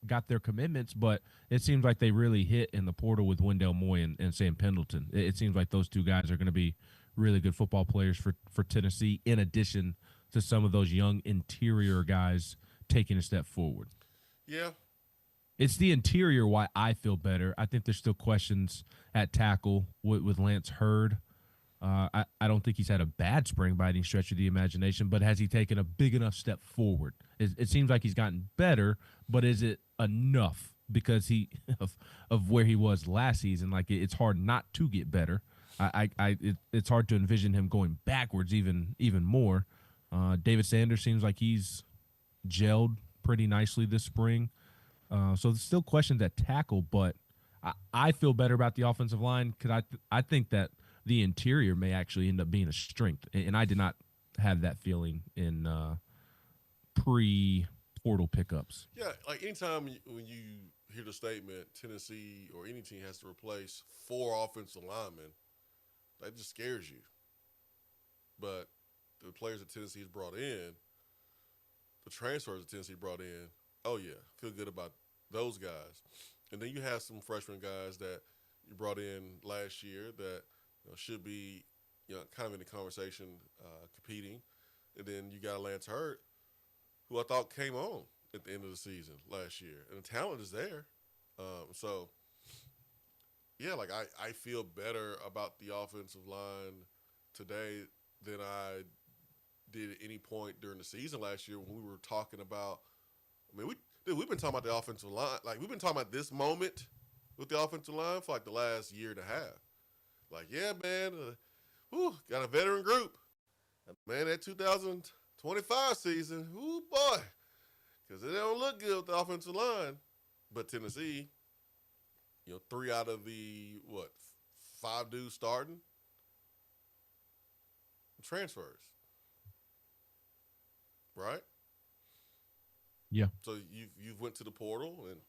got their commitments, but it seems like they really hit in the portal with Wendell Moy and Sam Pendleton. It seems like those two guys are going to be really good football players for Tennessee, in addition to some of those young interior guys taking a step forward. Yeah. It's the interior why I feel better. I think there's still questions at tackle with Lance Hurd. I don't think he's had a bad spring by any stretch of the imagination, but has he taken a big enough step forward? It seems like he's gotten better, but is it enough because of where he was last season? Like, it's hard not to get better. It's hard to envision him going backwards even more. David Sanders seems like he's gelled pretty nicely this spring. So there's still questions at tackle, but I feel better about the offensive line because I think that the interior may actually end up being a strength. And I did not have that feeling in pre-portal pickups. Yeah, like anytime when you hear the statement Tennessee or any team has to replace 4 offensive linemen, that just scares you. But the players that Tennessee has brought in, the transfers that Tennessee brought in, oh yeah, feel good about those guys. And then you have some freshman guys that you brought in last year that should be kind of in the conversation, competing. And then you got Lance Hurt, who I thought came on at the end of the season last year. And the talent is there. So, yeah, like I feel better about the offensive line today than I did at any point during the season last year when we were talking about – I mean, we've been talking about the offensive line. Like, we've been talking about this moment with the offensive line for, like, the last year and a half. Like, yeah, man, got a veteran group. Man, that 2025 season, boy, because it don't look good with the offensive line. But Tennessee, 3 out of the, 5 dudes starting, transfers. Right? Yeah. So you've went to the portal and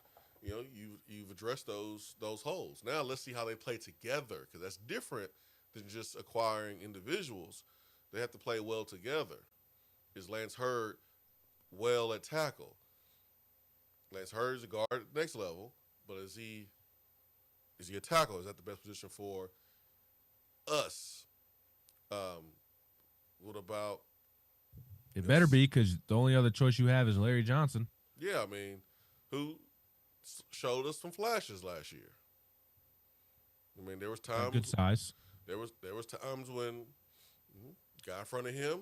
you've addressed those holes. Now let's see how they play together, because that's different than just acquiring individuals. They have to play well together. Is Lance Hurd well at tackle? Lance Hurd is a guard at the next level, but is he a tackle? Is that the best position for us? What about? It better be, because the only other choice you have is Larry Johnson. Yeah, I mean, who showed us some flashes last year. I mean, there was times good size. There was times when guy in front of him,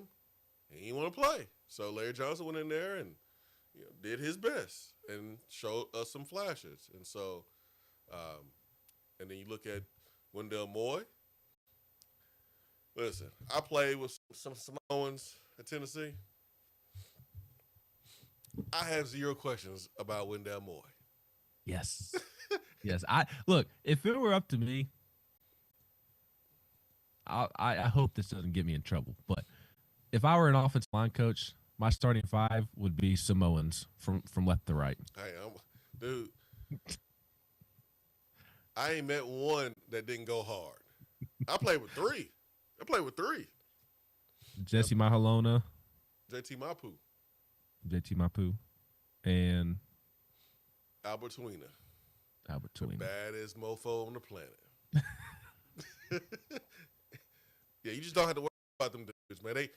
he didn't want to play. So Larry Johnson went in there and did his best and showed us some flashes. And so, and then you look at Wendell Moy. Listen, I played with some Samoans at Tennessee. I have 0 questions about Wendell Moy. Yes. Yes. Look, if it were up to me, I hope this doesn't get me in trouble, but if I were an offensive line coach, my starting 5 would be Samoans from left to right. Hey, dude, I ain't met one that didn't go hard. I played with 3. Jesse Mahalona. JT Mapu. And Albert Tweener. The baddest mofo on the planet. Yeah, you just don't have to worry about them dudes, man.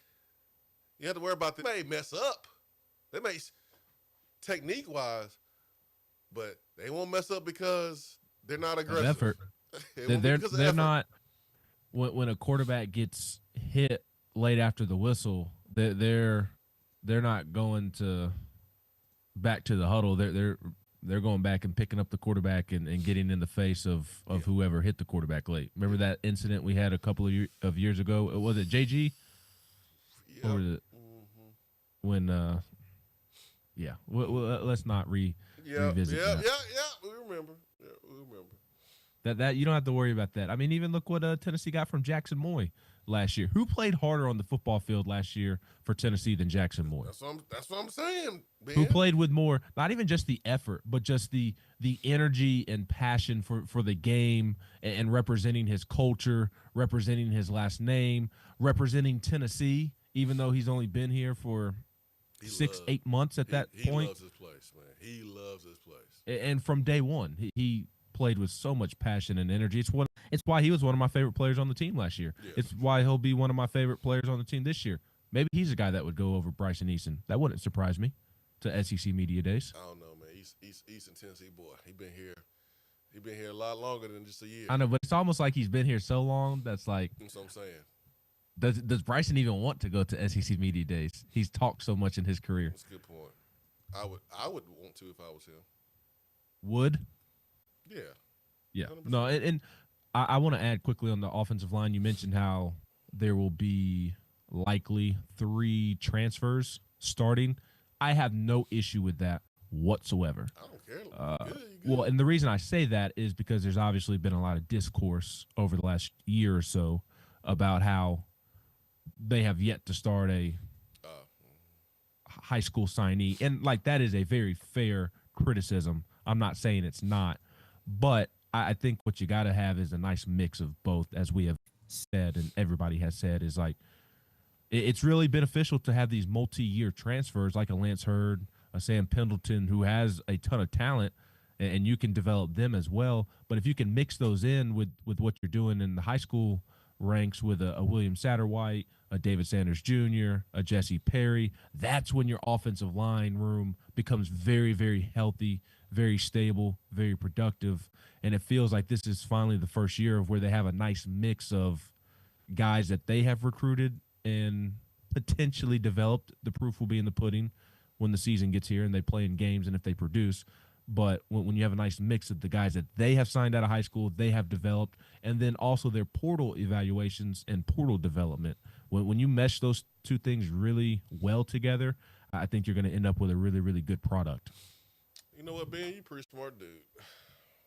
You have to worry about them. They may mess up. They may technique-wise, but they won't mess up because they're not aggressive. Effort. They're not. When a quarterback gets hit late after the whistle, they're not going back to the huddle. They're going back and picking up the quarterback and getting in the face of whoever hit the quarterback late. Remember that incident we had a couple of years ago? Was it JG? Yeah. Or was it when? Let's not revisit that. We remember. That you don't have to worry about that. I mean, even look what Tennessee got from Jackson Moy last year. Who played harder on the football field last year for Tennessee than Jackson Moy? That's what I'm saying, man. Who played with more, not even just the effort, but just the energy and passion for the game and representing his culture, representing his last name, representing Tennessee, even though he's only been here for 8 months at that point. He loves his place, man. He loves his place. And from day one, he played with so much passion and energy. It's why he was one of my favorite players on the team last year. Yeah. It's why he'll be one of my favorite players on the team this year. Maybe he's a guy that would go over Bryson Eason. That wouldn't surprise me to SEC Media Days. I don't know, man. Easton Tennessee boy. He been here a lot longer than just a year. I know, but it's almost like he's been here so long that's like. That's what I'm saying. Does Bryson even want to go to SEC Media Days? He's talked so much in his career. That's a good point. I would want to if I was him. Would? Yeah. Yeah. 100%. No, and I want to add quickly on the offensive line. You mentioned how there will be likely 3 transfers starting. I have no issue with that whatsoever. I don't care. Good. Well, and the reason I say that is because there's obviously been a lot of discourse over the last year or so about how they have yet to start a high school signee. And, like, that is a very fair criticism. I'm not saying it's not. But I think what you got to have is a nice mix of both, as we have said and everybody has said, is like it's really beneficial to have these multi-year transfers like a Lance Hurd, a Sam Pendleton, who has a ton of talent, and you can develop them as well. But if you can mix those in with what you're doing in the high school ranks with a William Satterwhite, a David Sanders Jr., a Jesse Perry, that's when your offensive line room becomes very, very healthy, very stable, very productive. And it feels like this is finally the first year of where they have a nice mix of guys that they have recruited and potentially developed. The proof will be in the pudding when the season gets here and they play in games and if they produce. But when you have a nice mix of the guys that they have signed out of high school, they have developed, and then also their portal evaluations and portal development, when you mesh those two things really well together, I think you're going to end up with a really, really good product. You know what, Ben? You're pretty smart, dude.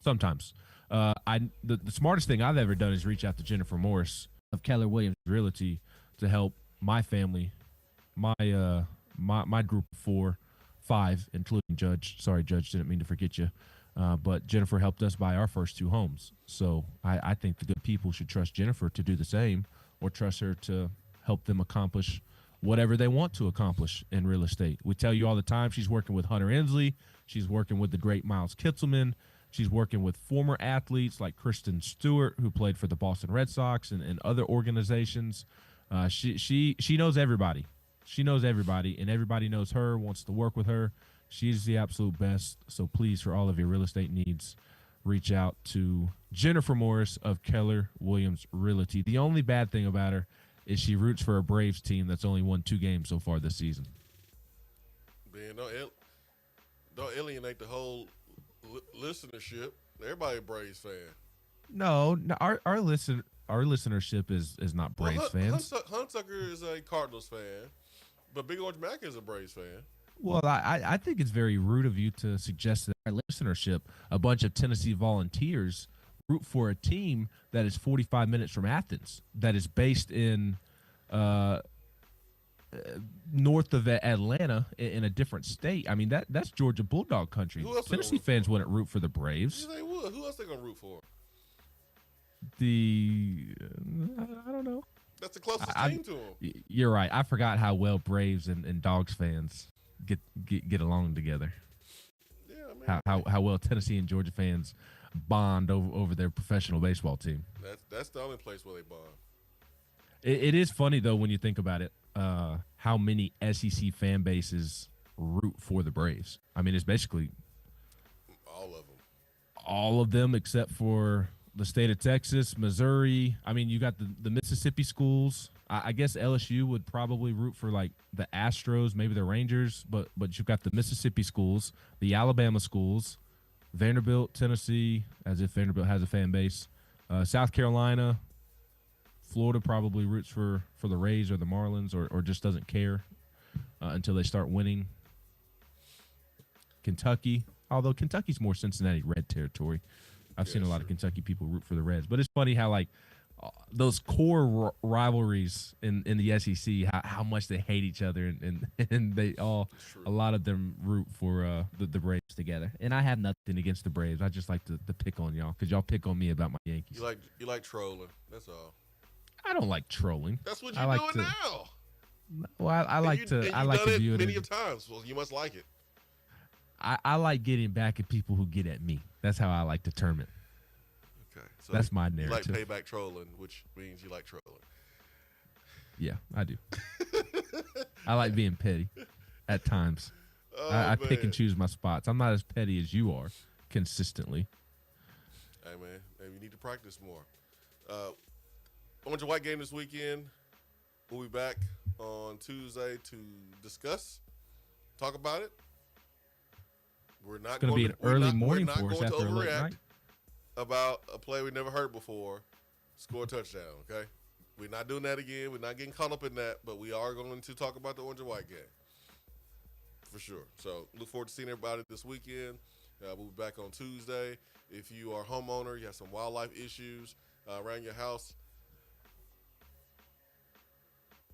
Sometimes. The smartest thing I've ever done is reach out to Jennifer Morris of Keller Williams Realty to help my family, my group of 5, including Judge. Sorry, Judge, didn't mean to forget you. But Jennifer helped us buy our first 2 homes. So I think the good people should trust Jennifer to do the same, or trust her to help them accomplish whatever they want to accomplish in real estate. We tell you all the time she's working with Hunter Ensley. She's working with the great Miles Kitzelman. She's working with former athletes like Kristen Stewart, who played for the Boston Red Sox and other organizations. She knows everybody. She knows everybody, and everybody knows her, wants to work with her. She's the absolute best. So please, for all of your real estate needs, reach out to Jennifer Morris of Keller Williams Realty. The only bad thing about her is she roots for a Braves team that's only won 2 games so far this season. Ben, don't alienate the whole listenership. Everybody a Braves fan. No, our listenership is not Braves fans. Hunsucker is a Cardinals fan, but Big Orange Mac is a Braves fan. Well, I think it's very rude of you to suggest that our listenership, a bunch of Tennessee Volunteers, root for a team that is 45 minutes from Athens, that is based in north of Atlanta in a different state. I mean, that's Georgia Bulldog country. Tennessee fans wouldn't root for the Braves. Yeah, they would. Who else they gonna root for? I don't know. That's the closest team to them. You're right. I forgot how well Braves and Dogs fans get along together. Yeah, I mean, how well Tennessee and Georgia fans bond over their professional baseball team. That's the only place where they bond. It is funny though when you think about it, how many SEC fan bases root for the Braves. I mean, it's basically all of them except for the state of Texas, Missouri. I mean, you got the Mississippi schools. I guess LSU would probably root for like the Astros, maybe the Rangers, but you've got the Mississippi schools, the Alabama schools, Vanderbilt, Tennessee, as if Vanderbilt has a fan base, South Carolina, Florida probably roots for the Rays or the Marlins or just doesn't care until they start winning. Kentucky, although Kentucky's more Cincinnati Red territory. I've seen a lot of Kentucky people root for the Reds. But it's funny how, like, those core rivalries in the SEC, how much they hate each other, and they all, a lot of them root for the Braves together. And I have nothing against the Braves. I just like to pick on y'all because y'all pick on me about my Yankees. You like trolling. That's all. I don't like trolling. That's what you're doing now. Well, I like to view it many of times. Well, you must like it. I like getting back at people who get at me. That's how I like to term it. Okay. So that's my narrative. You like payback trolling, which means you like trolling. Yeah, I do. I like being petty at times. I pick and choose my spots. I'm not as petty as you are consistently. Hey, man. Maybe you need to practice more. Orange and White game this weekend. We'll be back on Tuesday to discuss, talk about it. We're not going to be an early morning for us after a late night. About a play we never heard before, score a touchdown, okay? We're not doing that again. We're not getting caught up in that, but we are going to talk about the Orange and White game for sure. So look forward to seeing everybody this weekend. We'll be back on Tuesday. If you are a homeowner, you have some wildlife issues around your house,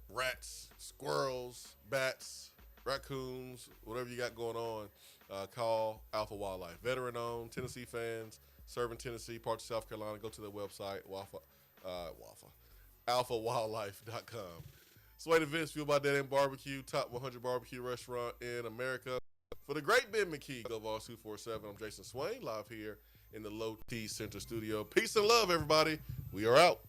rats, squirrels, bats, raccoons, whatever you got going on, call Alpha Wildlife. Veteran-owned, Tennessee fans, serving Tennessee, parts of South Carolina. Go to their website, alphawildlife.com. Swain Events, fueled by Dead End Barbecue, top 100 barbecue restaurant in America. For the great Ben McKee of Vols 247, I'm Jason Swain, live here in the Low T Center studio. Peace and love, everybody. We are out.